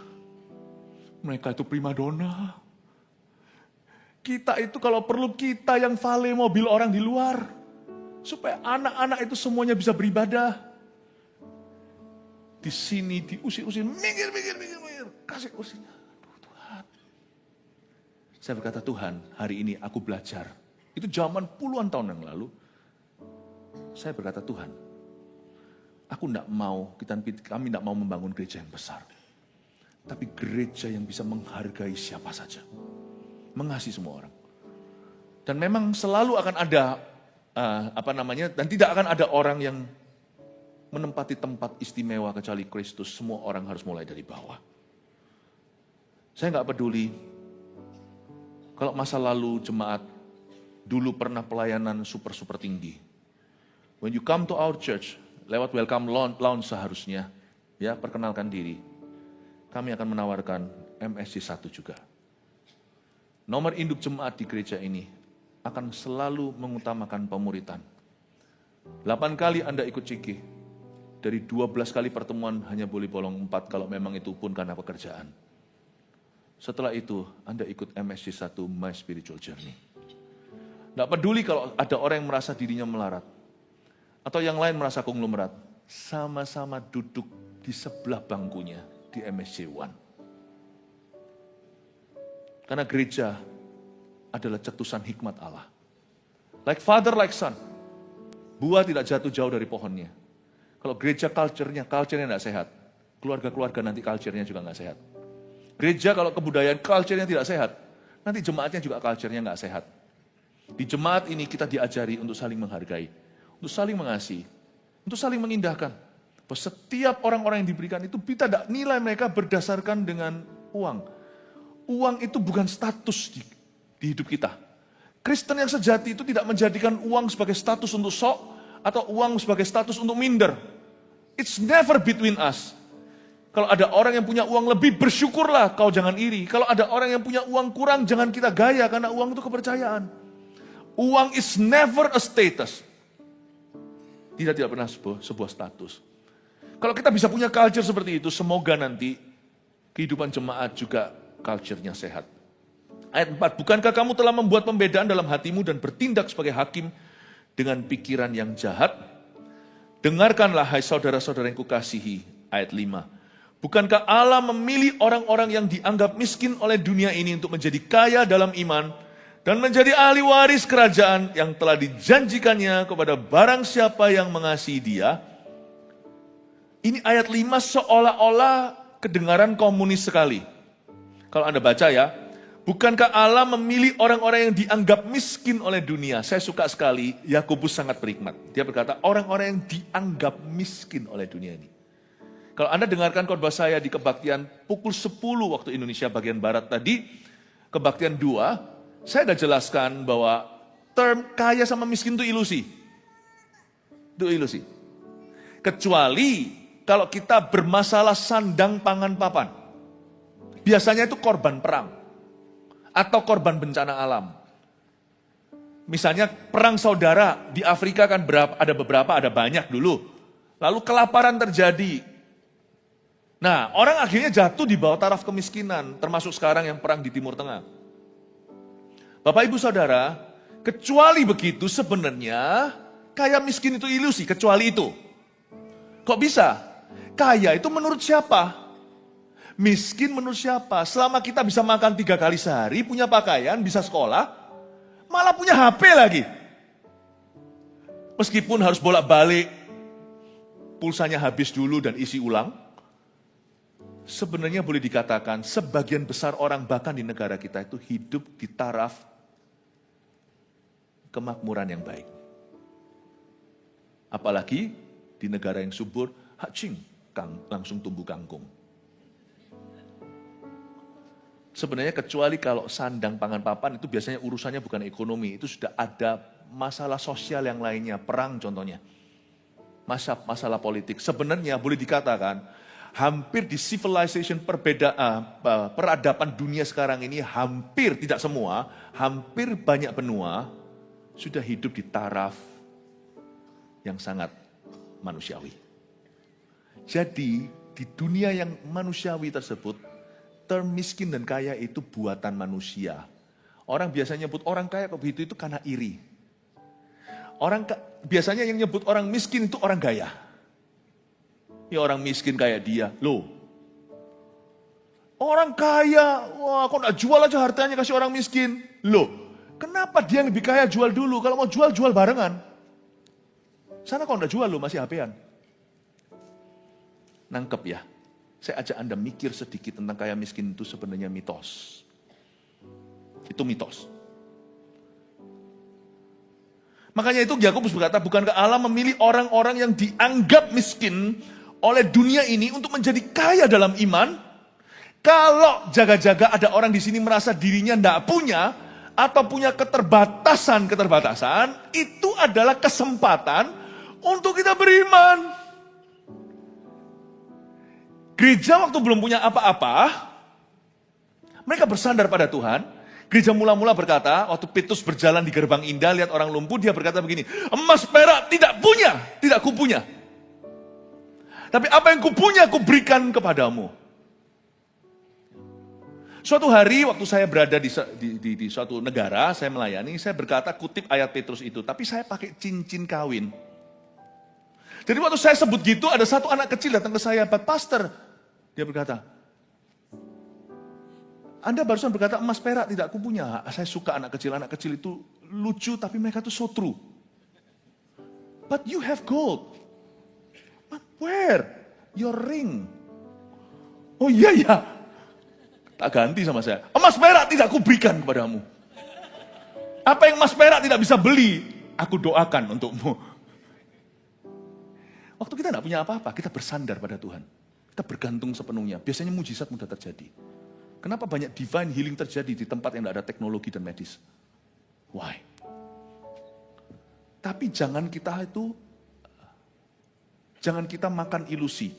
Mereka itu primadona. Kita itu kalau perlu kita yang vale mobil orang di luar. Supaya anak-anak itu semuanya bisa beribadah. Di sini diusir-usir, minggir. Kasih kursinya. Aduh Tuhan. Saya berkata, Tuhan, hari ini aku belajar. Itu zaman puluhan tahun yang lalu. Saya berkata, Tuhan, aku tidak mau, kami tidak mau membangun gereja yang besar. Tapi gereja yang bisa menghargai siapa saja. Mengasihi semua orang. Dan memang selalu akan ada dan tidak akan ada orang yang menempati tempat istimewa kecuali Kristus. Semua orang harus mulai dari bawah. Saya nggak peduli kalau masa lalu jemaat dulu pernah pelayanan super tinggi. When you come to our church, lewat welcome lounge seharusnya, ya perkenalkan diri. Kami akan menawarkan MSC 1 juga. Nomor induk jemaat di gereja ini akan selalu mengutamakan pemuritan. 8 kali Anda ikut ciki, dari 12 kali pertemuan hanya boleh bolong 4 kalau memang itu pun karena pekerjaan. Setelah itu Anda ikut MSC 1 My Spiritual Journey. Tidak peduli kalau ada orang yang merasa dirinya melarat, atau yang lain merasa konglomerat, sama-sama duduk di sebelah bangkunya di MSC 1. Karena gereja adalah cetusan hikmat Allah. Like father, like son. Buah tidak jatuh jauh dari pohonnya. Kalau gereja culture-nya tidak sehat. Keluarga-keluarga nanti culture-nya juga nggak sehat. Gereja kalau kebudayaan culture-nya tidak sehat. Nanti jemaatnya juga culture-nya nggak sehat. Di jemaat ini kita diajari untuk saling menghargai. Untuk saling mengasihi. Untuk saling mengindahkan. Bahwa setiap orang-orang yang diberikan itu kita tidak nilai mereka berdasarkan dengan uang. Uang itu bukan status di hidup kita. Kristen yang sejati itu tidak menjadikan uang sebagai status untuk sok atau uang sebagai status untuk minder. It's never between us. Kalau ada orang yang punya uang lebih, bersyukurlah, kau jangan iri. Kalau ada orang yang punya uang kurang, jangan kita gaya karena uang itu kepercayaan. Uang is never a status. Tidak pernah sebuah status. Kalau kita bisa punya culture seperti itu, semoga nanti kehidupan jemaat juga culture-nya sehat. Ayat 4, bukankah kamu telah membuat pembedaan dalam hatimu dan bertindak sebagai hakim dengan pikiran yang jahat? Dengarkanlah hai saudara-saudara yang kukasihi. Ayat 5, bukankah Allah memilih orang-orang yang dianggap miskin oleh dunia ini untuk menjadi kaya dalam iman dan menjadi ahli waris kerajaan yang telah dijanjikannya kepada barang siapa yang mengasihi dia? Ini ayat 5 seolah-olah kedengaran komunis sekali. Kalau Anda baca ya, bukankah Allah memilih orang-orang yang dianggap miskin oleh dunia? Saya suka sekali, Yakobus sangat berhikmat. Dia berkata, orang-orang yang dianggap miskin oleh dunia ini. Kalau Anda dengarkan khotbah saya di kebaktian pukul 10 waktu Indonesia bagian Barat tadi, kebaktian 2, saya sudah jelaskan bahwa term kaya sama miskin itu ilusi. Itu ilusi. Kecuali kalau kita bermasalah sandang pangan papan. Biasanya itu korban perang. Atau korban bencana alam. Misalnya perang saudara di Afrika kan ada banyak dulu. Lalu kelaparan terjadi. Nah, orang akhirnya jatuh di bawah taraf kemiskinan, termasuk sekarang yang perang di Timur Tengah. Bapak Ibu Saudara, kecuali begitu sebenarnya kaya miskin itu ilusi, kecuali itu. Kok bisa? Kaya itu menurut siapa? Miskin menurut siapa? Selama kita bisa makan 3 kali sehari, punya pakaian, bisa sekolah, malah punya HP lagi. Meskipun harus bolak-balik, pulsanya habis dulu dan isi ulang. Sebenarnya boleh dikatakan sebagian besar orang bahkan di negara kita itu hidup di taraf kemakmuran yang baik. Apalagi di negara yang subur, langsung tumbuh kangkung. Sebenarnya kecuali kalau sandang pangan papan itu biasanya urusannya bukan ekonomi, itu sudah ada masalah sosial yang lainnya, perang contohnya. Masalah politik. Sebenarnya boleh dikatakan hampir di civilization peradaban dunia sekarang ini hampir tidak semua, hampir banyak benua sudah hidup di taraf yang sangat manusiawi. Jadi di dunia yang manusiawi tersebut, term miskin dan kaya itu buatan manusia. Orang biasanya nyebut orang kaya kok begitu itu karena iri. Biasanya yang nyebut orang miskin itu orang kaya. Ya orang miskin kayak dia, loh. Orang kaya, wah kok gak jual aja hartanya kasih orang miskin. Loh, kenapa dia yang lebih kaya jual dulu? Kalau mau jual barengan. Sana kok gak jual loh, masih HP-an. Nangkep ya. Saya ajak Anda mikir sedikit tentang kaya miskin itu sebenarnya mitos. Itu mitos. Makanya itu Yakobus berkata, bukankah Allah memilih orang-orang yang dianggap miskin oleh dunia ini untuk menjadi kaya dalam iman? Kalau jaga-jaga ada orang di sini merasa dirinya tidak punya, atau punya keterbatasan, itu adalah kesempatan untuk kita beriman. Gereja waktu belum punya apa-apa, mereka bersandar pada Tuhan. Gereja mula-mula berkata, waktu Petrus berjalan di gerbang indah, lihat orang lumpuh, dia berkata begini, emas perak tidak kupunya. Tapi apa yang kupunya, kuberikan kepadamu. Suatu hari, waktu saya berada di suatu negara, saya melayani, saya berkata kutip ayat Petrus itu, tapi saya pakai cincin kawin. Jadi waktu saya sebut gitu, ada satu anak kecil datang ke saya, Pak Pastor, dia berkata, Anda barusan berkata emas perak tidak kupunya. Saya suka anak kecil itu lucu, tapi mereka tuh so true. But you have gold. But where? Your ring. Oh iya. Tak ganti sama saya. Emas perak tidak kuberikan kepadamu. Apa yang emas perak tidak bisa beli, aku doakan untukmu. Waktu kita tidak punya apa-apa, kita bersandar pada Tuhan. Kita bergantung sepenuhnya. Biasanya mujizat mudah terjadi. Kenapa banyak divine healing terjadi di tempat yang tidak ada teknologi dan medis? Why? Tapi jangan kita makan ilusi.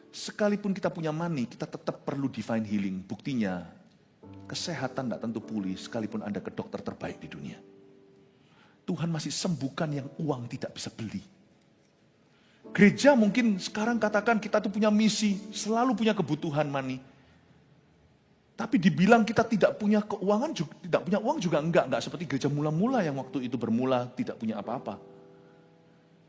Sekalipun kita punya money, kita tetap perlu divine healing. Buktinya, kesehatan tidak tentu pulih sekalipun Anda ke dokter terbaik di dunia. Tuhan masih sembuhkan yang uang tidak bisa beli. Gereja mungkin sekarang katakan kita tuh punya misi, selalu punya kebutuhan money. Tapi dibilang kita tidak punya keuangan, tidak punya uang juga enggak seperti gereja mula-mula yang waktu itu bermula tidak punya apa-apa.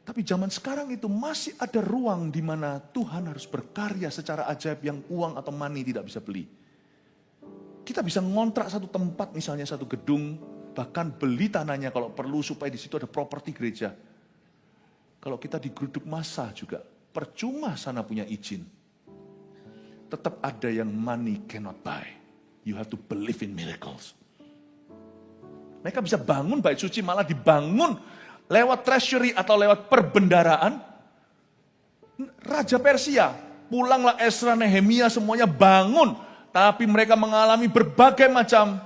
Tapi zaman sekarang itu masih ada ruang di mana Tuhan harus berkarya secara ajaib yang uang atau money tidak bisa beli. Kita bisa ngontrak satu tempat, misalnya satu gedung, bahkan beli tanahnya kalau perlu supaya di situ ada properti gereja. Kalau kita digeruduk massa juga, percuma sana punya izin. Tetap ada yang money cannot buy. You have to believe in miracles. Mereka bisa bangun bait suci, malah dibangun lewat treasury atau lewat perbendaraan. Raja Persia, pulanglah Ezra, Nehemia, semuanya bangun. Tapi mereka mengalami berbagai macam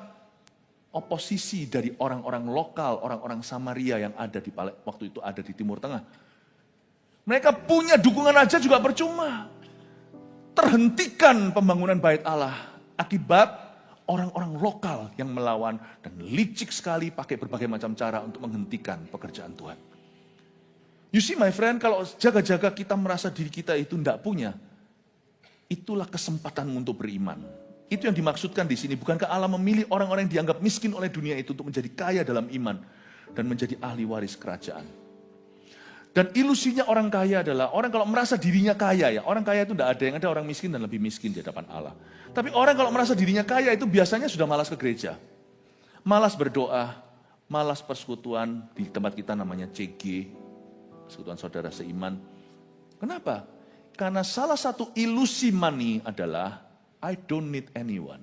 oposisi dari orang-orang lokal, orang-orang Samaria yang ada waktu itu ada di Timur Tengah. Mereka punya dukungan aja juga percuma. Terhentikan pembangunan bait Allah akibat orang-orang lokal yang melawan dan licik sekali pakai berbagai macam cara untuk menghentikan pekerjaan Tuhan. You see my friend, kalau jaga-jaga kita merasa diri kita itu tidak punya, itulah kesempatanmu untuk beriman. Itu yang dimaksudkan di sini. Bukankah Allah memilih orang-orang yang dianggap miskin oleh dunia itu untuk menjadi kaya dalam iman dan menjadi ahli waris kerajaan? Dan ilusinya orang kaya adalah, orang kalau merasa dirinya kaya ya, orang kaya itu tidak ada, yang ada orang miskin dan lebih miskin di hadapan Allah. Tapi orang kalau merasa dirinya kaya itu biasanya sudah malas ke gereja. Malas berdoa, malas persekutuan, di tempat kita namanya CG, persekutuan saudara seiman. Kenapa? Karena salah satu ilusi money adalah, I don't need anyone.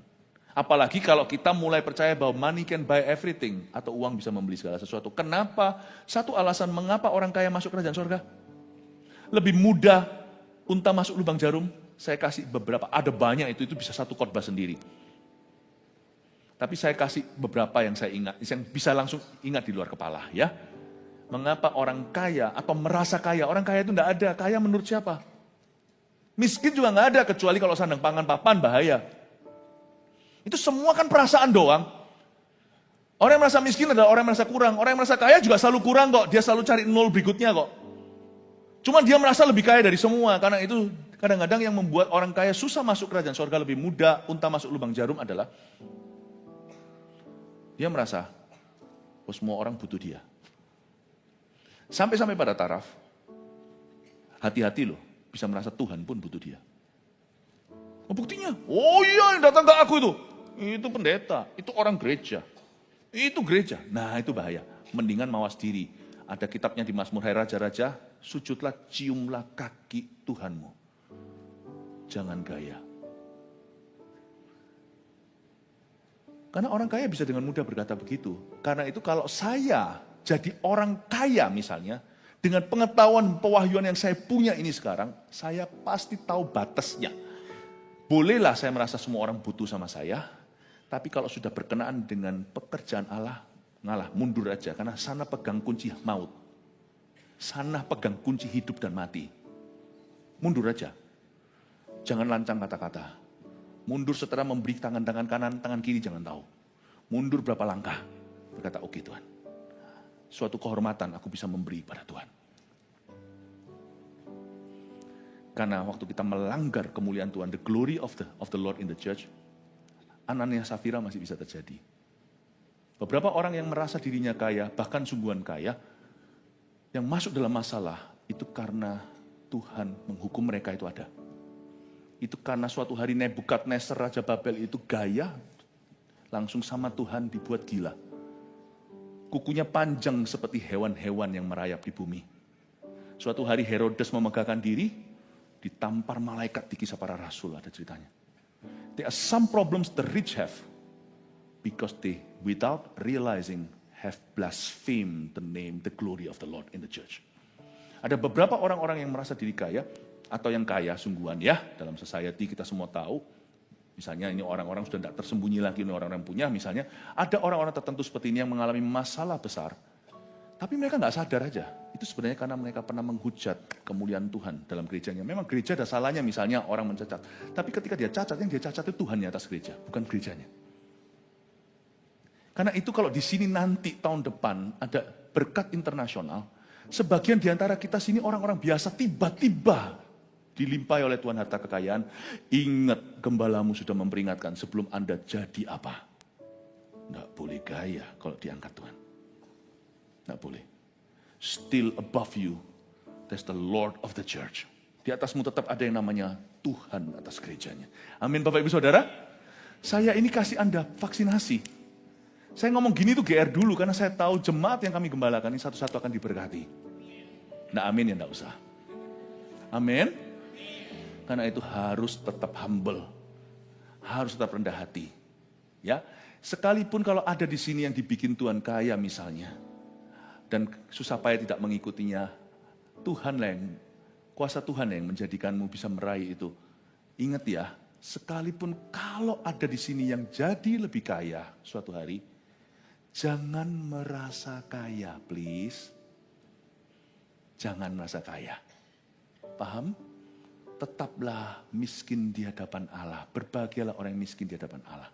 Apalagi kalau kita mulai percaya bahwa money can buy everything, atau uang bisa membeli segala sesuatu. Kenapa? Satu alasan mengapa orang kaya masuk kerajaan surga. Lebih mudah unta masuk lubang jarum. Saya kasih beberapa, ada banyak itu bisa satu khotbah sendiri. Tapi saya kasih beberapa yang saya ingat, yang bisa langsung ingat di luar kepala ya. Mengapa orang kaya atau merasa kaya? Orang kaya itu enggak ada. Kaya menurut siapa? Miskin juga enggak ada, kecuali kalau sandang pangan papan bahaya. Itu semua kan perasaan doang. Orang yang merasa miskin adalah orang yang merasa kurang. Orang yang merasa kaya juga selalu kurang kok. Dia selalu cari nol berikutnya kok. Cuman dia merasa lebih kaya dari semua. Karena itu kadang-kadang yang membuat orang kaya susah masuk kerajaan surga lebih mudah, unta masuk lubang jarum adalah dia merasa bahwa semua orang butuh dia. Sampai-sampai pada taraf, hati-hati loh, bisa merasa Tuhan pun butuh dia. Oh, buktinya, oh iya yang datang ke aku itu pendeta, itu orang gereja, itu gereja. Nah itu bahaya, mendingan mawas diri. Ada kitabnya di Mazmur, hai raja-raja, sujudlah, ciumlah kaki Tuhanmu. Jangan gaya. Karena orang kaya bisa dengan mudah berkata begitu. Karena itu kalau saya jadi orang kaya misalnya, dengan pengetahuan pewahyuan yang saya punya ini sekarang, saya pasti tahu batasnya. Bolehlah saya merasa semua orang butuh sama saya, tapi kalau sudah berkenaan dengan pekerjaan Allah, ngalah, mundur aja. Karena sana pegang kunci maut. Sana pegang kunci hidup dan mati. Mundur aja. Jangan lancang kata-kata. Mundur setelah memberi tangan kanan, tangan kiri jangan tahu. Mundur berapa langkah. Berkata, oke Tuhan. Suatu kehormatan aku bisa memberi pada Tuhan. Karena waktu kita melanggar kemuliaan Tuhan, the glory of the Lord in the church, Anania Safira masih bisa terjadi. Beberapa orang yang merasa dirinya kaya, bahkan sungguhan kaya, yang masuk dalam masalah, itu karena Tuhan menghukum mereka itu ada. Itu karena suatu hari Nebukadnezar Raja Babel itu gaya, langsung sama Tuhan dibuat gila. Kukunya panjang seperti hewan-hewan yang merayap di bumi. Suatu hari Herodes memegahkan diri, ditampar malaikat di Kisah Para Rasul, ada ceritanya. There are some problems the rich have, because they, without realizing, have blasphemed the name, the glory of the Lord in the church. Ada beberapa orang-orang yang merasa diri kaya, atau yang kaya sungguhan ya, dalam society kita semua tahu, misalnya ini orang-orang sudah tidak tersembunyi lagi, ini orang-orang punya, misalnya ada orang-orang tertentu seperti ini yang mengalami masalah besar, tapi mereka nggak sadar aja, itu sebenarnya karena mereka pernah menghujat kemuliaan Tuhan dalam gerejanya. Memang gereja ada salahnya, misalnya orang mencacat, tapi ketika dia cacat, yang dia cacat itu Tuhan di atas gereja, bukan gerejanya. Karena itu kalau di sini nanti tahun depan ada berkat internasional, sebagian di antara kita sini orang-orang biasa tiba-tiba dilimpahi oleh Tuhan harta kekayaan. Ingat, gembalamu sudah memperingatkan sebelum Anda jadi apa. Nggak boleh gaya kalau diangkat Tuhan. Nggak boleh. Still above you, there's the Lord of the church. Di atasmu tetap ada yang namanya Tuhan atas gerejanya. Amin Bapak Ibu Saudara. Saya ini kasih Anda vaksinasi. Saya ngomong gini tuh GR dulu, karena saya tahu jemaat yang kami gembalakan ini satu-satu akan diberkati. Nah amin ya enggak usah. Amin. Karena itu harus tetap humble. Harus tetap rendah hati. Ya, sekalipun kalau ada di sini yang dibikin Tuhan kaya misalnya, dan susah payah tidak mengikutinya, Tuhanlah yang, kuasa Tuhan yang menjadikanmu bisa meraih itu. Ingat ya, sekalipun kalau ada di sini yang jadi lebih kaya suatu hari, jangan merasa kaya, please. Jangan merasa kaya. Paham? Tetaplah miskin di hadapan Allah. Berbahagialah orang yang miskin di hadapan Allah.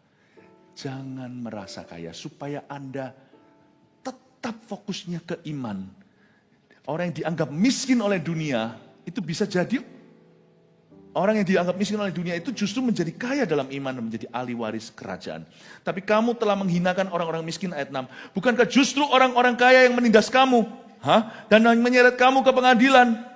Jangan merasa kaya, supaya Anda tetap fokusnya ke iman. Orang yang dianggap miskin oleh dunia, itu bisa jadi orang yang dianggap miskin oleh dunia itu justru menjadi kaya dalam iman dan menjadi ahli waris kerajaan. Tapi kamu telah menghinakan orang-orang miskin, ayat 6. Bukankah justru orang-orang kaya yang menindas kamu? Dan menyeret kamu ke pengadilan?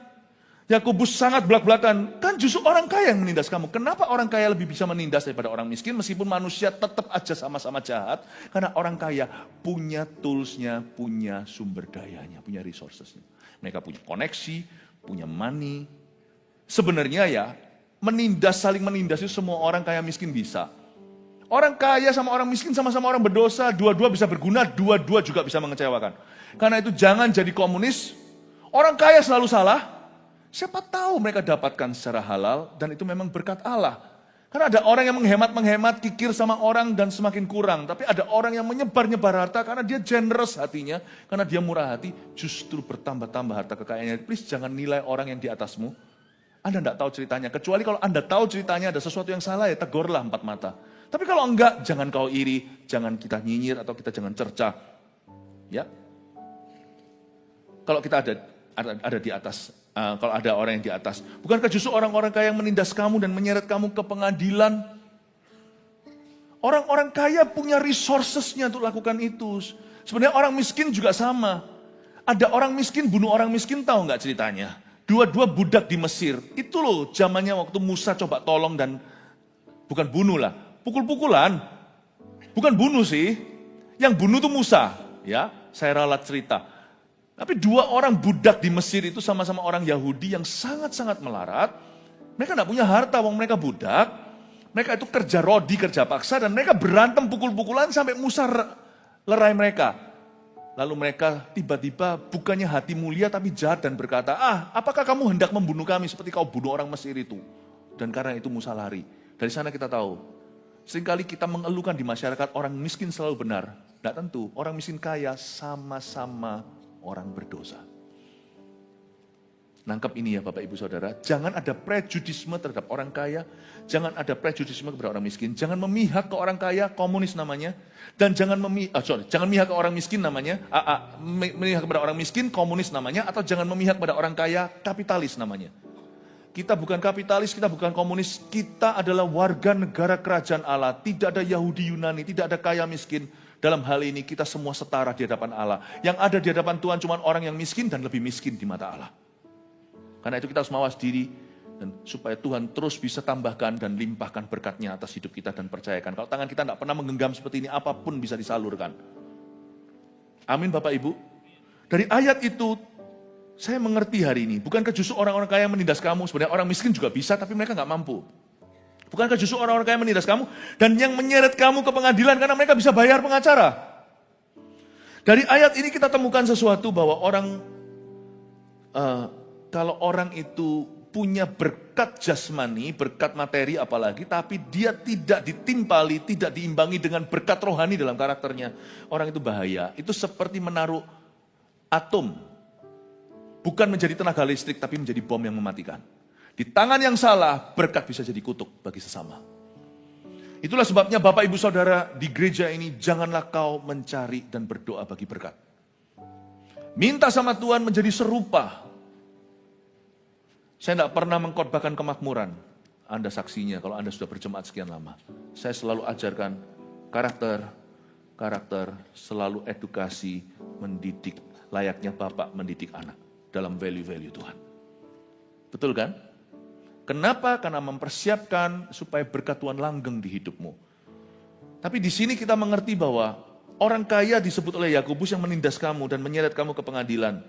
Yakobus sangat belak-belakan, kan justru orang kaya yang menindas kamu. Kenapa orang kaya lebih bisa menindas daripada orang miskin? Meskipun manusia tetap aja sama-sama jahat. Karena orang kaya punya toolsnya, punya sumber dayanya, punya resourcesnya. Mereka punya koneksi, punya money. Sebenarnya ya, saling menindas itu semua orang kaya miskin bisa. Orang kaya sama orang miskin sama-sama orang berdosa, dua-dua bisa berguna, dua-dua juga bisa mengecewakan. Karena itu jangan jadi komunis, orang kaya selalu salah. Siapa tahu mereka dapatkan secara halal dan itu memang berkat Allah. Karena ada orang yang menghemat-menghemat, kikir sama orang dan semakin kurang. Tapi ada orang yang menyebar-nyebar harta karena dia generous hatinya, karena dia murah hati, justru bertambah-tambah harta kekayaannya. Please jangan nilai orang yang di atasmu. Anda tidak tahu ceritanya. Kecuali kalau Anda tahu ceritanya ada sesuatu yang salah, ya tegurlah empat mata. Tapi kalau enggak, jangan kau iri, jangan kita nyinyir atau kita jangan cerca. Ya. Kalau kita ada di atas, kalau ada orang yang di atas. Bukankah justru orang-orang kaya yang menindas kamu dan menyeret kamu ke pengadilan? Orang-orang kaya punya resourcesnya untuk lakukan itu. Sebenarnya orang miskin juga sama. Ada orang miskin bunuh orang miskin, tahu nggak ceritanya? Dua-dua budak di Mesir. Itu loh zamannya waktu Musa coba tolong dan bukan bunuh lah, pukul-pukulan. Bukan bunuh sih. Yang bunuh tuh Musa, ya. Saya ralat cerita. Tapi dua orang budak di Mesir itu sama-sama orang Yahudi yang sangat-sangat melarat. Mereka tidak punya harta, wong mereka budak. Mereka itu kerja rodi, kerja paksa, dan mereka berantem pukul-pukulan sampai Musa lerai mereka. Lalu mereka tiba-tiba bukannya hati mulia tapi jahat dan berkata, apakah kamu hendak membunuh kami seperti kau bunuh orang Mesir itu? Dan karena itu Musa lari. Dari sana kita tahu, seringkali kita mengeluhkan di masyarakat orang miskin selalu benar. Tidak tentu, orang miskin kaya sama-sama orang berdosa. Nangkep ini ya Bapak Ibu Saudara, jangan ada prejudisme terhadap orang kaya, jangan ada prejudisme kepada orang miskin, jangan memihak ke orang kaya, komunis namanya, dan jangan memihak ke orang miskin namanya, memihak kepada orang miskin, komunis namanya, atau jangan memihak kepada orang kaya, kapitalis namanya. Kita bukan kapitalis, kita bukan komunis, kita adalah warga negara kerajaan Allah, tidak ada Yahudi Yunani, tidak ada kaya miskin. Dalam hal ini kita semua setara di hadapan Allah. Yang ada di hadapan Tuhan cuma orang yang miskin dan lebih miskin di mata Allah. Karena itu kita harus mawas diri dan supaya Tuhan terus bisa tambahkan dan limpahkan berkat-Nya atas hidup kita dan percayakan. Kalau tangan kita tidak pernah menggenggam seperti ini, apapun bisa disalurkan. Amin Bapak Ibu. Dari ayat itu saya mengerti hari ini. Bukankah justru orang-orang kaya yang menindas kamu? Sebenarnya orang miskin juga bisa tapi mereka nggak mampu. Bukankah justru orang-orang kaya menindas kamu dan yang menyeret kamu ke pengadilan karena mereka bisa bayar pengacara? Dari ayat ini kita temukan sesuatu bahwa kalau orang itu punya berkat jasmani, berkat materi apalagi, tapi dia tidak ditimpali, tidak diimbangi dengan berkat rohani dalam karakternya, orang itu bahaya. Itu seperti menaruh atom, bukan menjadi tenaga listrik, tapi menjadi bom yang mematikan. Di tangan yang salah, berkat bisa jadi kutuk bagi sesama. Itulah sebabnya Bapak Ibu Saudara di gereja ini, janganlah kau mencari dan berdoa bagi berkat. Minta sama Tuhan menjadi serupa. Saya tidak pernah mengkhotbahkan kemakmuran. Anda saksinya kalau Anda sudah berjemaat sekian lama. Saya selalu ajarkan karakter, selalu edukasi, mendidik. Layaknya Bapak mendidik anak dalam value-value Tuhan. Betul kan? Kenapa? Karena mempersiapkan supaya berkat Tuhan langgeng di hidupmu. Tapi di sini kita mengerti bahwa orang kaya disebut oleh Yakobus yang menindas kamu dan menyeret kamu ke pengadilan.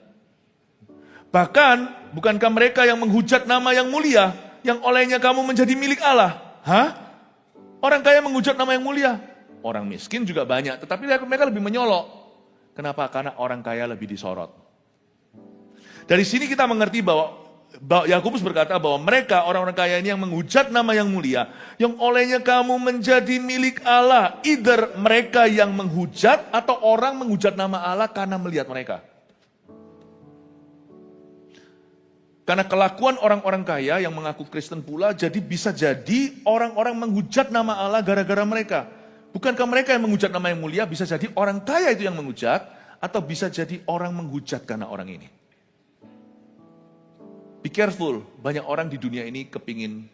Bahkan, bukankah mereka yang menghujat nama yang mulia, yang olehnya kamu menjadi milik Allah? Orang kaya menghujat nama yang mulia. Orang miskin juga banyak, tetapi mereka lebih menyolok. Kenapa? Karena orang kaya lebih disorot. Dari sini kita mengerti bahwa Yakobus berkata bahwa mereka, orang-orang kaya ini yang menghujat nama yang mulia, yang olehnya kamu menjadi milik Allah. Either mereka yang menghujat atau orang menghujat nama Allah karena melihat mereka. Karena kelakuan orang-orang kaya yang mengaku Kristen pula, jadi bisa jadi orang-orang menghujat nama Allah gara-gara mereka. Bukankah mereka yang menghujat nama yang mulia, bisa jadi orang kaya itu yang menghujat, atau bisa jadi orang menghujat karena orang ini. Be careful, banyak orang di dunia ini kepingin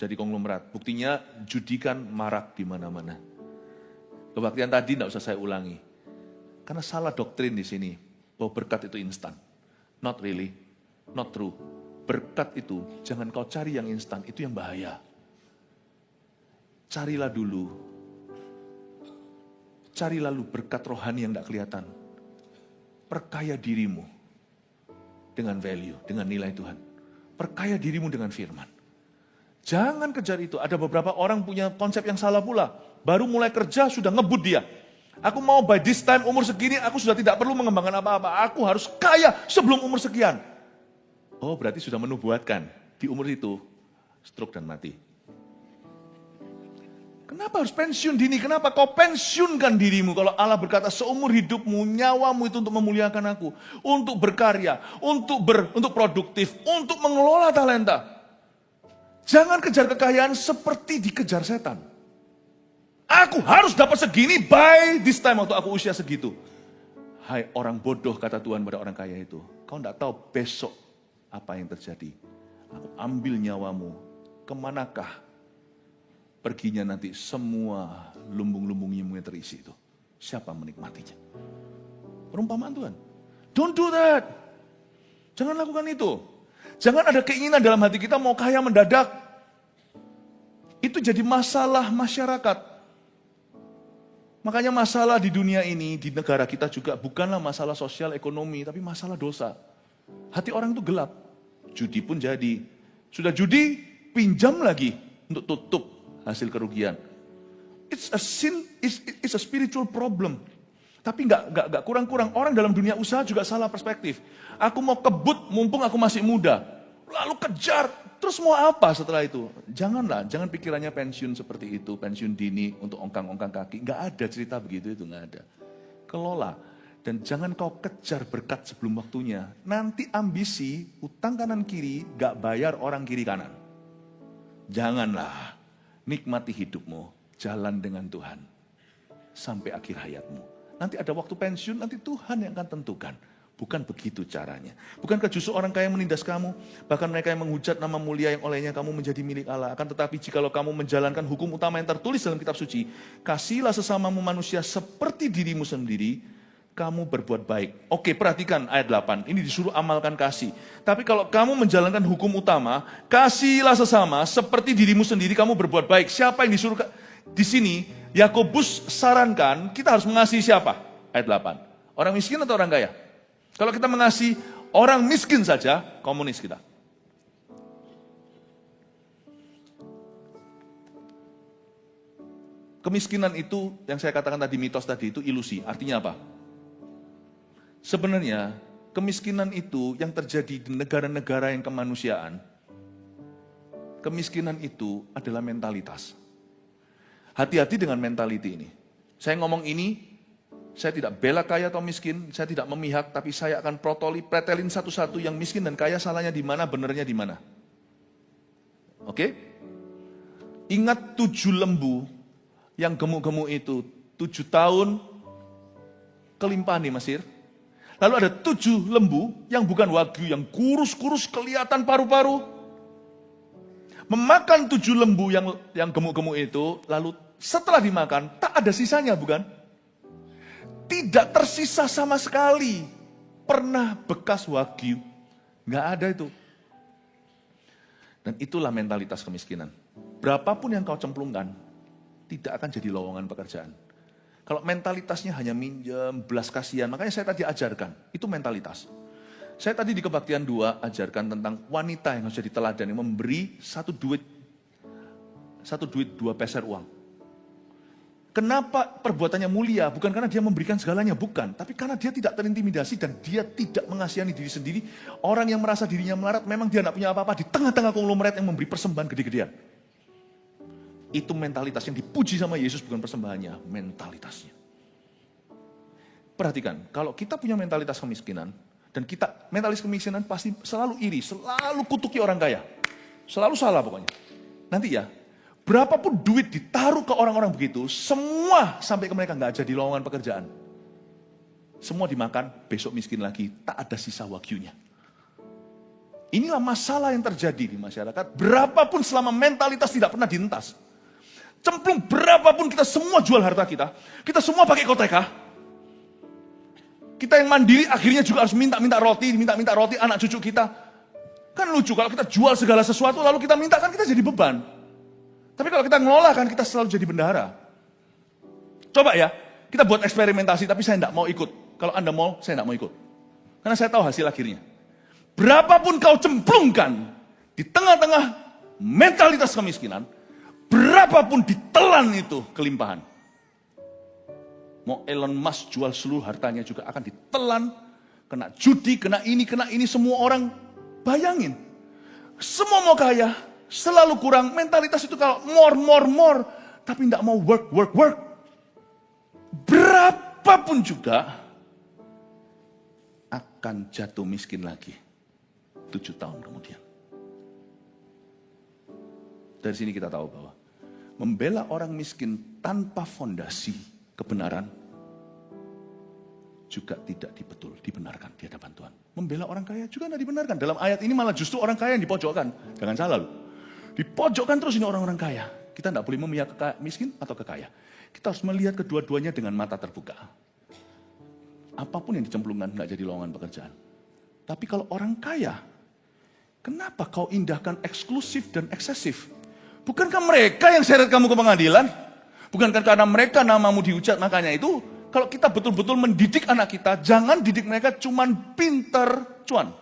jadi konglomerat. Buktinya judikan marak di mana-mana. Kebaktian tadi tidak usah saya ulangi. Karena salah doktrin di sini, bahwa berkat itu instan. Not really, not true. Berkat itu, jangan kau cari yang instan, itu yang bahaya. Carilah dulu berkat rohani yang tidak kelihatan. Perkaya dirimu dengan value, dengan nilai Tuhan. Perkaya dirimu dengan firman. Jangan kejar itu. Ada beberapa orang punya konsep yang salah pula. Baru mulai kerja sudah ngebut dia. Aku mau by this time umur segini, aku sudah tidak perlu mengembangkan apa-apa. Aku harus kaya sebelum umur sekian. Oh berarti sudah menubuatkan. Di umur itu, stroke dan mati. Kenapa harus pensiun dini? Kenapa kau pensiunkan dirimu? Kalau Allah berkata seumur hidupmu, nyawamu itu untuk memuliakan aku. Untuk berkarya, untuk produktif, untuk mengelola talenta. Jangan kejar kekayaan seperti dikejar setan. Aku harus dapat segini by this time waktu aku usia segitu. Hai orang bodoh, kata Tuhan pada orang kaya itu. Kau tidak tahu besok apa yang terjadi. Aku ambil nyawamu. Kemanakah perginya nanti semua lumbung-lumbungmu yang terisi itu? Siapa menikmatinya? Perumpamaan Tuhan. Don't do that. Jangan lakukan itu. Jangan ada keinginan dalam hati kita mau kaya mendadak. Itu jadi masalah masyarakat. Makanya masalah di dunia ini, di negara kita juga bukanlah masalah sosial ekonomi, tapi masalah dosa. Hati orang itu gelap. Judi pun jadi. Sudah judi, pinjam lagi untuk tutup hasil kerugian. It's a sin, it's a spiritual problem. Tapi nggak kurang-kurang. Orang dalam dunia usaha juga salah perspektif. Aku mau kebut mumpung aku masih muda. Lalu kejar. Terus mau apa setelah itu? Janganlah, jangan pikirannya pensiun seperti itu. Pensiun dini untuk ongkang-ongkang kaki. Nggak ada cerita begitu, itu nggak ada. Kelola. Dan jangan kau kejar berkat sebelum waktunya. Nanti ambisi, utang kanan kiri, nggak bayar orang kiri kanan. Janganlah. Nikmati hidupmu. Jalan dengan Tuhan. Sampai akhir hayatmu. Nanti ada waktu pensiun, nanti Tuhan yang akan tentukan. Bukan begitu caranya. Bukankah justru orang kaya menindas kamu? Bahkan mereka yang menghujat nama mulia yang olehnya kamu menjadi milik Allah. Akan tetapi jikalau kamu menjalankan hukum utama yang tertulis dalam kitab suci, kasihilah sesamamu manusia seperti dirimu sendiri, kamu berbuat baik. Oke, perhatikan ayat 8. Ini disuruh amalkan kasih. Tapi kalau kamu menjalankan hukum utama, kasihilah sesama seperti dirimu sendiri, kamu berbuat baik. Siapa yang disuruh? Di sini, Yakobus sarankan kita harus mengasihi siapa? Ayat 8. Orang miskin atau orang kaya? Kalau kita mengasihi orang miskin saja, komunis kita. Kemiskinan itu, yang saya katakan tadi, mitos tadi itu ilusi. Artinya apa? Sebenarnya, kemiskinan itu yang terjadi di negara-negara yang kemanusiaan, kemiskinan itu adalah mentalitas. Hati-hati dengan mentality ini. Saya ngomong ini, saya tidak bela kaya atau miskin, saya tidak memihak, tapi saya akan pretelin satu-satu yang miskin dan kaya salahnya di mana, benernya di mana. Oke? Ingat 7 lembu yang gemuk-gemuk itu, 7 tahun kelimpahan di Mesir. Lalu ada 7 lembu yang bukan wagyu, yang kurus-kurus kelihatan paru-paru. Memakan 7 lembu yang gemuk-gemuk itu, lalu setelah dimakan, tak ada sisanya, bukan? Tidak tersisa sama sekali. Pernah bekas wagyu. Nggak ada itu. Dan itulah mentalitas kemiskinan. Berapapun yang kau cemplungkan, tidak akan jadi lowongan pekerjaan. Kalau mentalitasnya hanya minjem, belas kasihan, makanya saya tadi ajarkan. Itu mentalitas. Saya tadi di Kebaktian 2 ajarkan tentang wanita yang harus jadi teladan, yang memberi satu duit 2 peser uang. Kenapa perbuatannya mulia? Bukan karena dia memberikan segalanya, bukan. Tapi karena dia tidak terintimidasi dan dia tidak mengasihani diri sendiri. Orang yang merasa dirinya melarat, memang dia tidak punya apa-apa. Di tengah-tengah konglomerat yang memberi persembahan gede-gedean. Itu mentalitas yang dipuji sama Yesus, bukan persembahannya. Mentalitasnya. Perhatikan, kalau kita punya mentalitas kemiskinan, dan mentalitas kemiskinan pasti selalu iri, selalu kutuki orang kaya. Selalu salah pokoknya. Nanti ya, berapapun duit ditaruh ke orang-orang begitu, semua sampai ke mereka nggak jadi lowongan pekerjaan. Semua dimakan, besok miskin lagi, tak ada sisa wagyunya. Inilah masalah yang terjadi di masyarakat. Berapapun selama mentalitas tidak pernah dientas. Cemplung berapapun kita semua jual harta kita semua pakai koteka. Kita yang mandiri akhirnya juga harus minta-minta roti anak cucu kita. Kan lucu kalau kita jual segala sesuatu lalu kita minta, kan kita jadi beban. Tapi kalau kita ngelola kan kita selalu jadi bendahara. Coba ya, kita buat eksperimentasi tapi saya tidak mau ikut. Kalau Anda mau, saya tidak mau ikut. Karena saya tahu hasil akhirnya. Berapapun kau cemplungkan di tengah-tengah mentalitas kemiskinan, berapapun ditelan itu kelimpahan. Mau Elon Musk jual seluruh hartanya juga akan ditelan. Kena judi, kena ini, semua orang bayangin. Semua mau kaya. Selalu kurang, mentalitas itu kalau more. tapi tidak mau work. Berapapun juga akan jatuh miskin lagi 7 tahun kemudian. Dari sini kita tahu bahwa membela orang miskin tanpa fondasi kebenaran juga tidak dibenarkan di hadapan Tuhan. Membela orang kaya juga tidak dibenarkan. Dalam ayat ini malah justru orang kaya yang dipojokkan. Jangan salah loh. Dipojokkan terus ini orang-orang kaya. Kita tidak boleh memihak miskin atau kekaya. Kita harus melihat kedua-duanya dengan mata terbuka. Apapun yang dicemplungkan nggak jadi lowongan pekerjaan. Tapi kalau orang kaya, kenapa kau indahkan eksklusif dan eksesif? Bukankah mereka yang seret kamu ke pengadilan? Bukankah karena mereka namamu dihujat? Makanya itu, kalau kita betul-betul mendidik anak kita, jangan didik mereka cuman pinter cuan.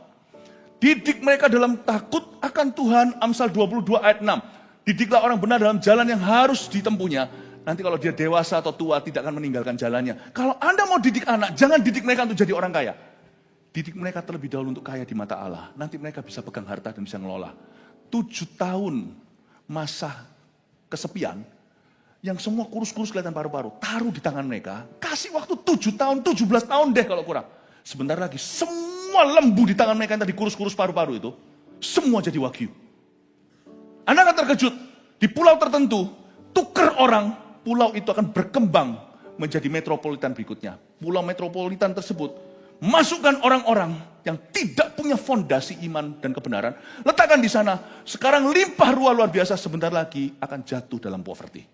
Didik mereka dalam takut akan Tuhan, Amsal 22 ayat 6. Didiklah orang benar dalam jalan yang harus ditempuhnya. Nanti kalau dia dewasa atau tua, tidak akan meninggalkan jalannya. Kalau Anda mau didik anak, jangan didik mereka untuk jadi orang kaya. Didik mereka terlebih dahulu untuk kaya di mata Allah. Nanti mereka bisa pegang harta dan bisa ngelola. 7 tahun masa kesepian, yang semua kurus-kurus kelihatan paru-paru, taruh di tangan mereka, kasih waktu 7 tahun, 17 tahun deh kalau kurang. Sebentar lagi, semua lembu di tangan mereka yang tadi kurus-kurus paru-paru itu, semua jadi wagyu. Anda akan terkejut, di pulau tertentu, tuker orang, pulau itu akan berkembang menjadi metropolitan berikutnya. Pulau metropolitan tersebut, masukkan orang-orang yang tidak punya fondasi iman dan kebenaran, letakkan di sana, sekarang limpah ruah luar biasa, sebentar lagi akan jatuh dalam poverty.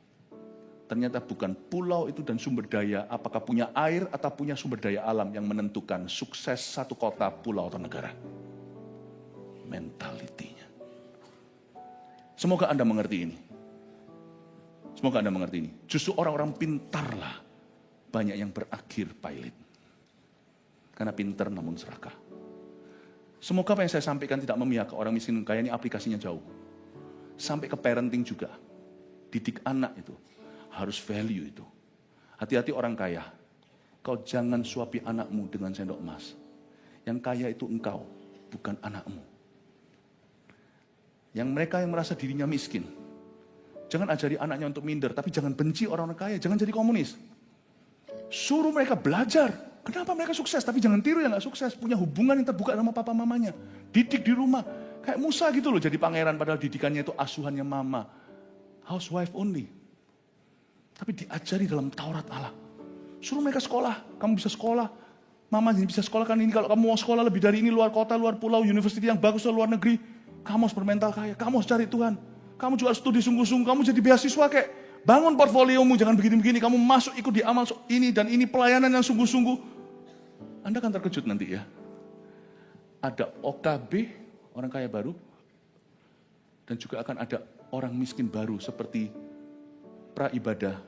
Ternyata bukan pulau itu dan sumber daya, apakah punya air atau punya sumber daya alam yang menentukan sukses satu kota, pulau atau negara. Mentalitinya. Semoga Anda mengerti ini. Semoga Anda mengerti ini. Justru orang-orang pintarlah banyak yang berakhir pailit. Karena pintar namun serakah. Semoga apa yang saya sampaikan tidak memihak ke orang miskin kaya, ini aplikasinya jauh. Sampai ke parenting juga. Didik anak itu. Harus value itu. Hati-hati orang kaya. Kau jangan suapi anakmu dengan sendok emas. Yang kaya itu engkau, bukan anakmu. Yang mereka yang merasa dirinya miskin. Jangan ajari anaknya untuk minder, tapi jangan benci orang-orang kaya. Jangan jadi komunis. Suruh mereka belajar. Kenapa mereka sukses? Tapi jangan tiru yang gak sukses. Punya hubungan yang terbuka sama papa mamanya. Didik di rumah. Kayak Musa gitu loh jadi pangeran. Padahal didikannya itu asuhannya mama. Housewife only. Tapi diajari dalam Taurat Allah. Suruh mereka sekolah. Kamu bisa sekolah. Mama bisa sekolahkan ini. Kalau kamu mau sekolah lebih dari ini. Luar kota, luar pulau, university yang bagus, luar negeri. Kamu harus bermental kaya. Kamu harus cari Tuhan. Kamu juga harus studi sungguh-sungguh. Kamu jadi beasiswa kayak. Bangun portfoliomu. Jangan begini-begini. Kamu masuk ikut di amal ini dan ini. Pelayanan yang sungguh-sungguh. Anda akan terkejut nanti ya. Ada OKB, orang kaya baru, dan juga akan ada orang miskin baru seperti pra-ibadah.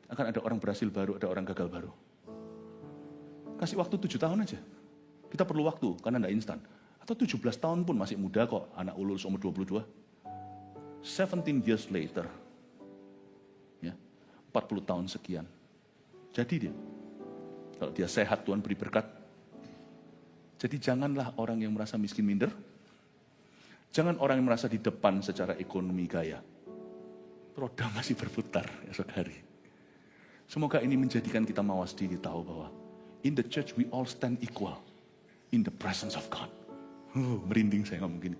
Akan ada orang berhasil baru, ada orang gagal baru. Kasih waktu 7 tahun aja. Kita perlu waktu, karena tidak instan. Atau 17 tahun pun masih muda kok, anak ulul umur 22. 17 years later, ya, 40 tahun sekian. Jadi dia, kalau dia sehat, Tuhan beri berkat. Jadi janganlah orang yang merasa miskin minder. Jangan orang yang merasa di depan secara ekonomi kaya. Roda masih berputar esok hari. Semoga ini menjadikan kita mawas diri tahu bahwa in the church we all stand equal in the presence of God. Merinding saya ngomong gini.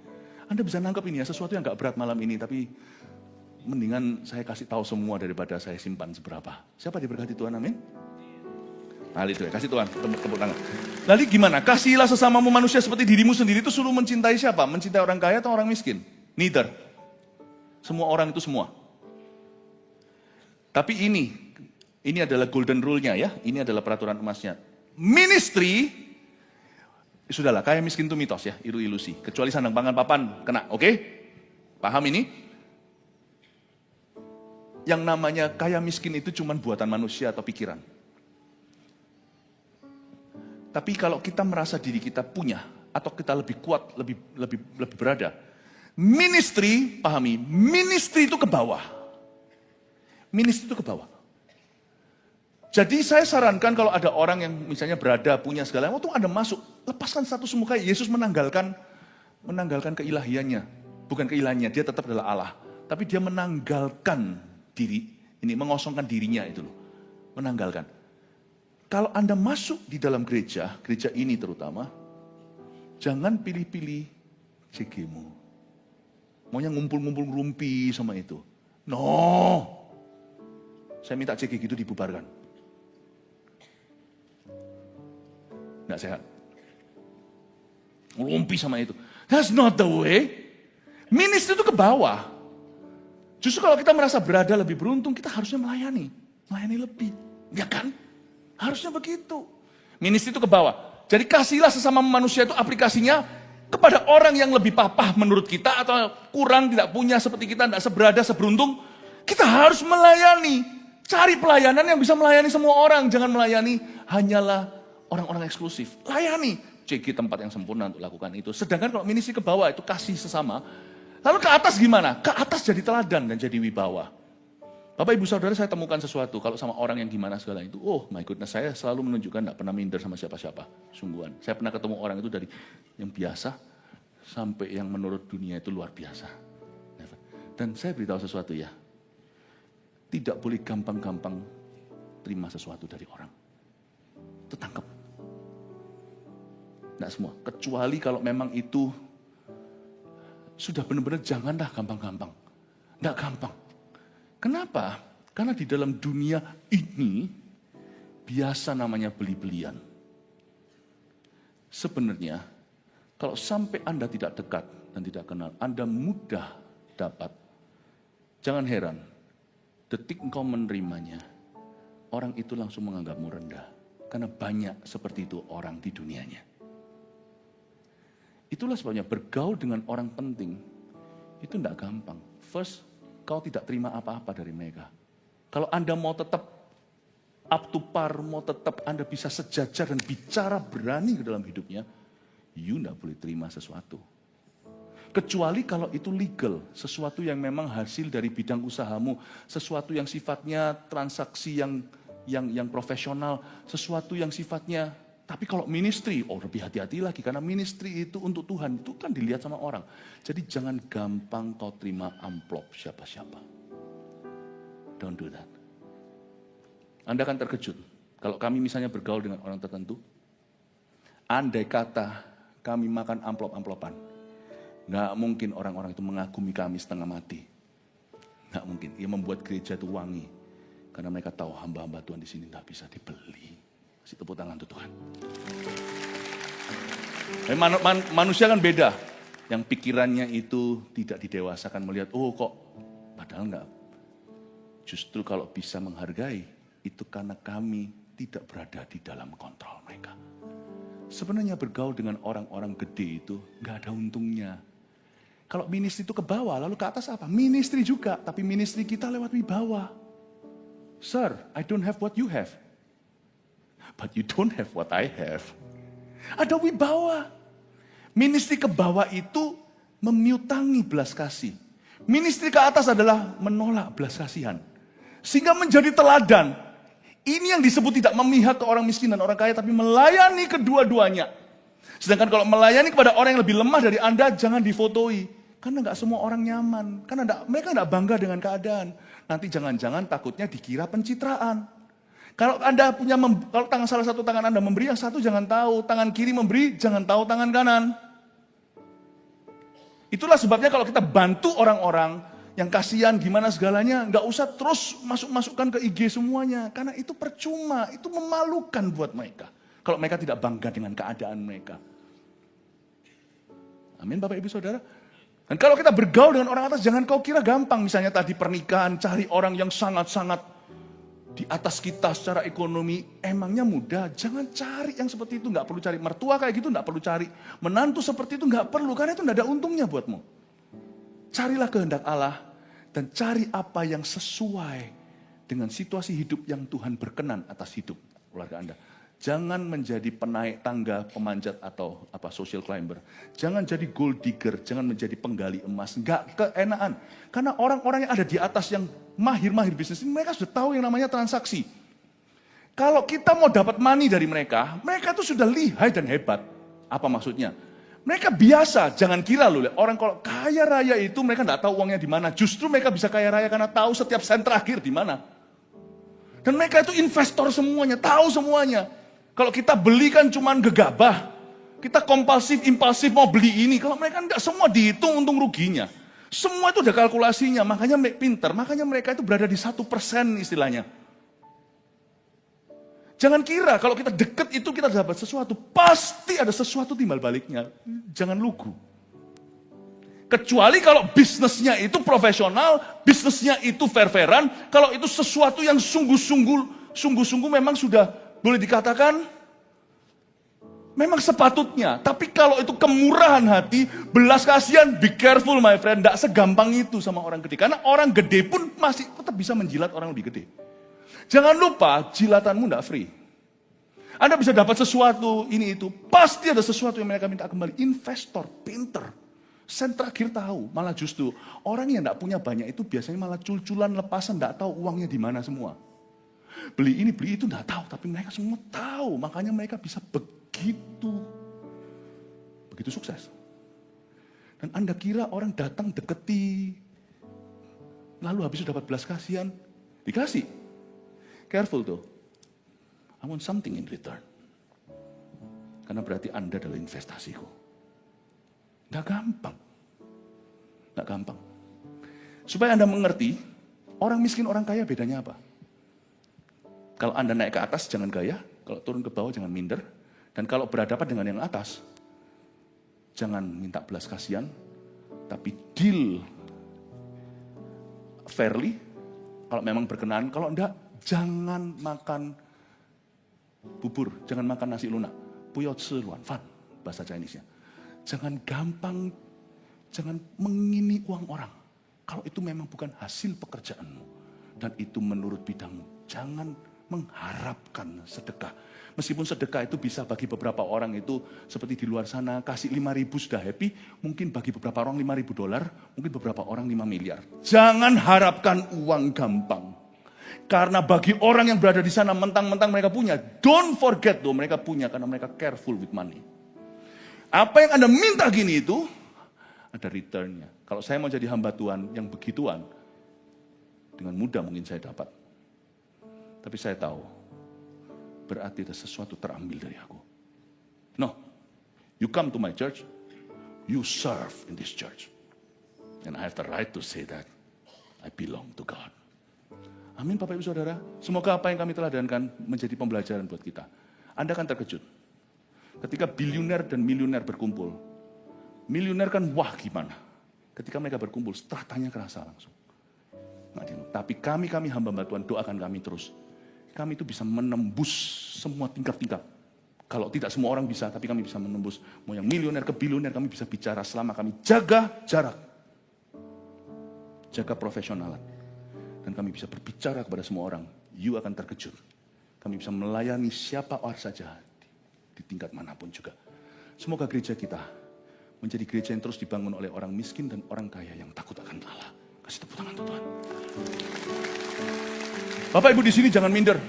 Anda bisa nangkep ini ya, sesuatu yang gak berat malam ini, tapi mendingan saya kasih tahu semua daripada saya simpan seberapa. Siapa diberkati Tuhan, amin? Nah itu ya, kasih Tuhan, tepuk tangan. Lalu gimana? Kasihilah sesamamu manusia seperti dirimu sendiri, itu suruh mencintai siapa? Mencintai orang kaya atau orang miskin? Neither. Semua orang itu semua. Tapi ini adalah golden rule-nya ya, ini adalah peraturan emasnya. Ministry, sudahlah, kaya miskin itu mitos ya, ilusi. Kecuali sandang pangan papan, kena, oke? Paham ini? Yang namanya kaya miskin itu cuma buatan manusia atau pikiran. Tapi kalau kita merasa diri kita punya, atau kita lebih kuat, lebih berada, ministry, pahami, ministry itu ke bawah. Ministry itu ke bawah. Jadi saya sarankan kalau ada orang yang misalnya berada, punya segala, waktu Anda masuk, lepaskan status muka. Yesus menanggalkan keilahiannya. Bukan keilahiannya, dia tetap adalah Allah. Tapi dia menanggalkan diri Ini mengosongkan dirinya itu loh. Menanggalkan. Kalau Anda masuk di dalam gereja ini terutama, jangan pilih-pilih CG-mu. Maunya ngumpul-ngumpul rumpi sama itu. No. Saya minta CG gitu dibubarkan. Nggak sehat. Rumpi sama itu. That's not the way. Ministry itu ke bawah. Justru kalau kita merasa berada lebih beruntung, kita harusnya melayani. Melayani lebih. Ya kan? Harusnya begitu. Ministry itu ke bawah. Jadi kasihlah sesama manusia itu aplikasinya kepada orang yang lebih papah menurut kita atau kurang tidak punya seperti kita, tidak seberada, seberuntung. Kita harus melayani. Cari pelayanan yang bisa melayani semua orang. Jangan melayani hanyalah orang-orang eksklusif. Layani. CG tempat yang sempurna untuk lakukan itu. Sedangkan kalau ministry ke bawah itu kasih sesama. Lalu ke atas gimana? Ke atas jadi teladan dan jadi wibawa. Bapak ibu saudara, saya temukan sesuatu. Kalau sama orang yang gimana segala itu, oh my goodness, saya selalu menunjukkan tidak pernah minder sama siapa-siapa. Sungguhan. Saya pernah ketemu orang itu dari yang biasa sampai yang menurut dunia itu luar biasa. Dan saya beritahu sesuatu ya. Tidak boleh gampang-gampang terima sesuatu dari orang. Tertangkap. Tidak semua. Kecuali kalau memang itu sudah benar-benar janganlah gampang-gampang. Tidak gampang. Kenapa? Karena di dalam dunia ini biasa namanya beli-belian. Sebenarnya kalau sampai Anda tidak dekat dan tidak kenal, Anda mudah dapat. Jangan heran, detik engkau menerimanya, orang itu langsung menganggapmu rendah. Karena banyak seperti itu orang di dunianya. Itulah sebabnya bergaul dengan orang penting, itu tidak gampang. First, kau tidak terima apa-apa dari mereka. Kalau Anda mau tetap up to par, mau tetap Anda bisa sejajar dan bicara berani ke dalam hidupnya, you tidak boleh terima sesuatu. Kecuali kalau itu legal, sesuatu yang memang hasil dari bidang usahamu, sesuatu yang sifatnya transaksi yang profesional, sesuatu yang sifatnya, tapi kalau ministry, oh lebih hati-hati lagi, karena ministry itu untuk Tuhan, itu kan dilihat sama orang. Jadi jangan gampang kau terima amplop siapa-siapa. Don't do that. Anda akan terkejut. Kalau kami misalnya bergaul dengan orang tertentu, andai kata kami makan amplop-amplopan, nggak mungkin orang-orang itu mengagumi kami setengah mati. Nggak mungkin. Ia membuat gereja itu wangi. Karena mereka tahu hamba-hamba Tuhan di sini nggak bisa dibeli. Kasih tepuk tangan untuk Tuhan. Manusia kan beda. Yang pikirannya itu tidak didewasakan melihat, oh kok, padahal enggak. Justru kalau bisa menghargai, itu karena kami tidak berada di dalam kontrol mereka. Sebenarnya bergaul dengan orang-orang gede itu enggak ada untungnya. Kalau ministry itu ke bawah, lalu ke atas apa? Ministry juga, tapi ministry kita lewat wibawa. Sir, I don't have what you have. But you don't have what I have. Ada wibawa. Ministry ke bawah itu memiutangi belas kasih. Ministry ke atas adalah menolak belas kasihan. Sehingga menjadi teladan. Ini yang disebut tidak memihak ke orang miskin dan orang kaya, tapi melayani kedua-duanya. Sedangkan kalau melayani kepada orang yang lebih lemah dari Anda, jangan difotoi. Karena nggak semua orang nyaman. Karena mereka nggak bangga dengan keadaan. Nanti jangan-jangan takutnya dikira pencitraan. Kalau Anda punya, kalau tangan salah satu tangan Anda memberi, yang satu jangan tahu. Tangan kiri memberi, jangan tahu tangan kanan. Itulah sebabnya kalau kita bantu orang-orang yang kasihan gimana segalanya, nggak usah terus masukkan ke IG semuanya. Karena itu percuma, itu memalukan buat mereka. Kalau mereka tidak bangga dengan keadaan mereka. Amin Bapak Ibu Saudara. Dan kalau kita bergaul dengan orang atas, jangan kau kira gampang. Misalnya tadi pernikahan, cari orang yang sangat-sangat di atas kita secara ekonomi, emangnya mudah. Jangan cari yang seperti itu. Nggak perlu cari mertua kayak gitu, nggak perlu cari menantu seperti itu, nggak perlu. Karena itu nggak ada untungnya buatmu. Carilah kehendak Allah dan cari apa yang sesuai dengan situasi hidup yang Tuhan berkenan atas hidup keluarga Anda. Jangan menjadi penaik tangga, pemanjat atau social climber. Jangan jadi gold digger, jangan menjadi penggali emas. Nggak keenaan. Karena orang-orang yang ada di atas yang mahir-mahir bisnis ini, mereka sudah tahu yang namanya transaksi. Kalau kita mau dapat money dari mereka, mereka itu sudah lihai dan hebat. Apa maksudnya? Mereka biasa, jangan kira loh, orang kalau kaya raya itu mereka nggak tahu uangnya di mana. Justru mereka bisa kaya raya karena tahu setiap sen terakhir di mana. Dan mereka itu investor semuanya, tahu semuanya. Kalau kita beli kan cuman gegabah. Kita kompulsif, impulsif mau beli ini. Kalau mereka enggak, semua dihitung untung ruginya. Semua itu udah kalkulasinya, makanya pinter. Makanya mereka itu berada di 1% istilahnya. Jangan kira kalau kita deket itu kita dapat sesuatu. Pasti ada sesuatu timbal baliknya. Jangan lugu. Kecuali kalau bisnisnya itu profesional, bisnisnya itu fair-fairan, kalau itu sesuatu yang sungguh-sungguh memang sudah boleh dikatakan memang sepatutnya. Tapi kalau itu kemurahan hati, belas kasihan, be careful my friend, tidak segampang itu sama orang gede. Karena orang gede pun masih tetap bisa menjilat orang lebih gede. Jangan lupa, jilatanmu tidak free. Anda bisa dapat sesuatu, ini itu. Pasti ada sesuatu yang mereka minta kembali. Investor, pinter. Sen terakhir tahu, malah justru orang yang tidak punya banyak itu biasanya malah cul-culan lepasan, tidak tahu uangnya di mana semua. Beli ini, beli itu tidak tahu, tapi mereka semua tahu. Makanya mereka bisa begitu sukses. Dan Anda kira orang datang deketi, lalu habis itu dapat belas kasihan, dikasih. Careful tuh. I want something in return. Karena berarti Anda adalah investasiku. Nggak gampang. Supaya Anda mengerti, orang miskin, orang kaya bedanya apa? Kalau Anda naik ke atas, jangan gaya. Kalau turun ke bawah, jangan minder. Dan kalau berhadapan dengan yang atas, jangan minta belas kasihan, tapi deal fairly. Kalau memang berkenan, kalau enggak, jangan makan bubur, jangan makan nasi lunak. Puyot seluan, fan, bahasa Chinese-nya. Jangan gampang, jangan mengini uang orang. Kalau itu memang bukan hasil pekerjaanmu. Dan itu menurut bidangmu. Jangan mengharapkan sedekah. Meskipun sedekah itu bisa bagi beberapa orang itu, seperti di luar sana, kasih 5.000 sudah happy. Mungkin bagi beberapa orang $5.000, mungkin beberapa orang 5 miliar. Jangan harapkan uang gampang. Karena bagi orang yang berada di sana, mentang-mentang mereka punya. Don't forget loh, mereka punya karena mereka careful with money. Apa yang Anda minta gini itu, ada returnnya. Kalau saya mau jadi hamba Tuhan yang begituan, dengan mudah mungkin saya dapat. Tapi saya tahu, berarti ada sesuatu terambil dari aku. No, you come to my church, you serve in this church. And I have the right to say that I belong to God. Amin Bapak Ibu Saudara. Semoga apa yang kami teladankan menjadi pembelajaran buat kita. Anda akan terkejut. Ketika bilioner dan miliuner berkumpul, miliuner kan wah gimana. Ketika mereka berkumpul, stratanya kerasa langsung. Tapi kami hamba Tuhan, doakan kami terus. Kami itu bisa menembus semua tingkat-tingkat. Kalau tidak semua orang bisa, tapi kami bisa menembus. Mau yang miliuner ke bilioner, kami bisa bicara selama kami jaga jarak. Jaga profesionalan. Dan kami bisa berbicara kepada semua orang. You akan terkejut. Kami bisa melayani siapa orang saja. Di tingkat manapun juga. Semoga gereja kita menjadi gereja yang terus dibangun oleh orang miskin dan orang kaya yang takut akan Allah. Kasih tepuk tangan Tuhan. Bapak Ibu di sini jangan minder.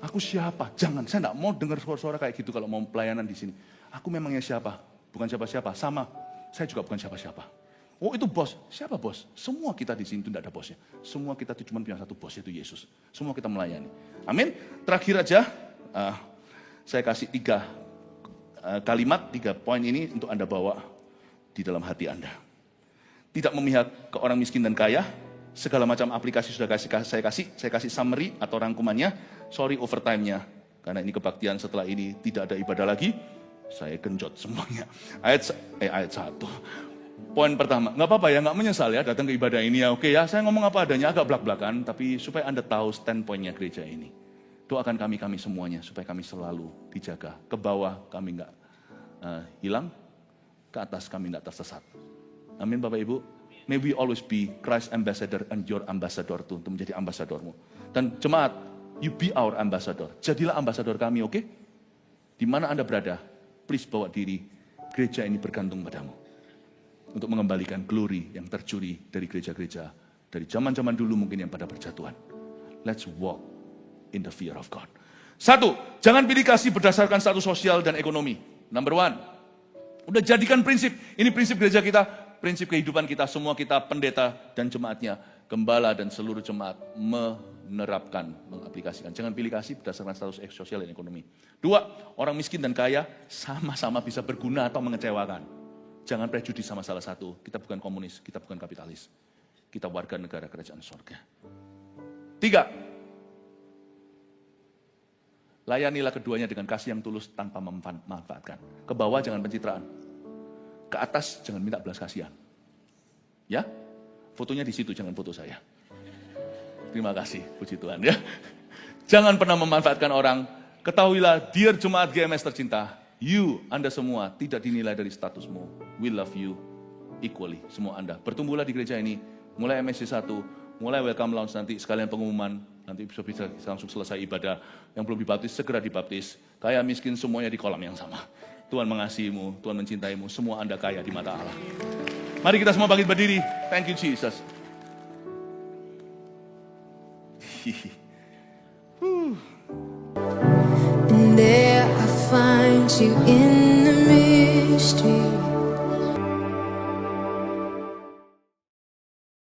Aku siapa? Jangan. Saya tidak mau dengar suara-suara kayak gitu kalau mau pelayanan di sini. Aku memangnya siapa? Bukan siapa-siapa. Sama. Saya juga bukan siapa-siapa. Oh itu bos. Siapa bos? Semua kita di sini itu tidak ada bosnya. Semua kita itu cuma punya satu bos, yaitu Yesus. Semua kita melayani. Amin. Terakhir aja. Saya kasih 3 kalimat, 3 poin ini untuk Anda bawa di dalam hati Anda. Tidak memihak ke orang miskin dan kaya. Segala macam aplikasi sudah saya kasih summary atau rangkumannya. Sorry overtime-nya. Karena ini kebaktian setelah ini tidak ada ibadah lagi. Saya genjot semuanya. Ayat 1. Poin pertama, nggak apa-apa ya, nggak menyesal ya datang ke ibadah ini ya. Oke ya, saya ngomong apa adanya agak belak-belakan. Tapi supaya Anda tahu standpoint-nya gereja ini. Doakan kami semuanya supaya kami selalu dijaga. Ke bawah kami nggak hilang, ke atas kami nggak tersesat. Amin Bapak Ibu. May we always be Christ ambassador and your ambassador too, untuk menjadi ambasadormu. Dan jemaat, you be our ambassador. Jadilah ambasador kami, oke? Di mana Anda berada, please bawa diri. Gereja ini bergantung padamu. Untuk mengembalikan glory yang tercuri dari gereja-gereja. Dari zaman-zaman dulu mungkin yang pada berjatuhan. Let's walk in the fear of God. 1, jangan pilih kasih berdasarkan status sosial dan ekonomi. Number 1, Udah jadikan prinsip. Ini prinsip gereja kita, prinsip kehidupan kita, semua kita pendeta dan jemaatnya, gembala dan seluruh jemaat menerapkan, mengaplikasikan. Jangan pilih kasih berdasarkan status sosial dan ekonomi. 2, orang miskin dan kaya sama-sama bisa berguna atau mengecewakan. Jangan prejudis sama salah satu. Kita bukan komunis, kita bukan kapitalis. Kita warga negara kerajaan surga. 3, layanilah keduanya dengan kasih yang tulus tanpa memanfaatkan. Ke bawah jangan pencitraan. Ke atas jangan minta belas kasihan. Ya, fotonya di situ, jangan foto saya. Terima kasih, puji Tuhan ya. Jangan pernah memanfaatkan orang. Ketahuilah, dear jemaat GMS tercinta, Anda semua tidak dinilai dari statusmu. We love you equally, semua Anda. Bertumbuhlah di gereja ini, mulai MSC 1, mulai welcome lounge nanti, sekalian pengumuman, nanti bisa langsung selesai ibadah. Yang belum dibaptis, segera dibaptis. Kaya miskin semuanya di kolam yang sama. Tuhan mengasihimu, Tuhan mencintaimu, semua Anda kaya di mata Allah. Mari kita semua bangkit berdiri. Thank you Jesus. And there I find you in the mystery.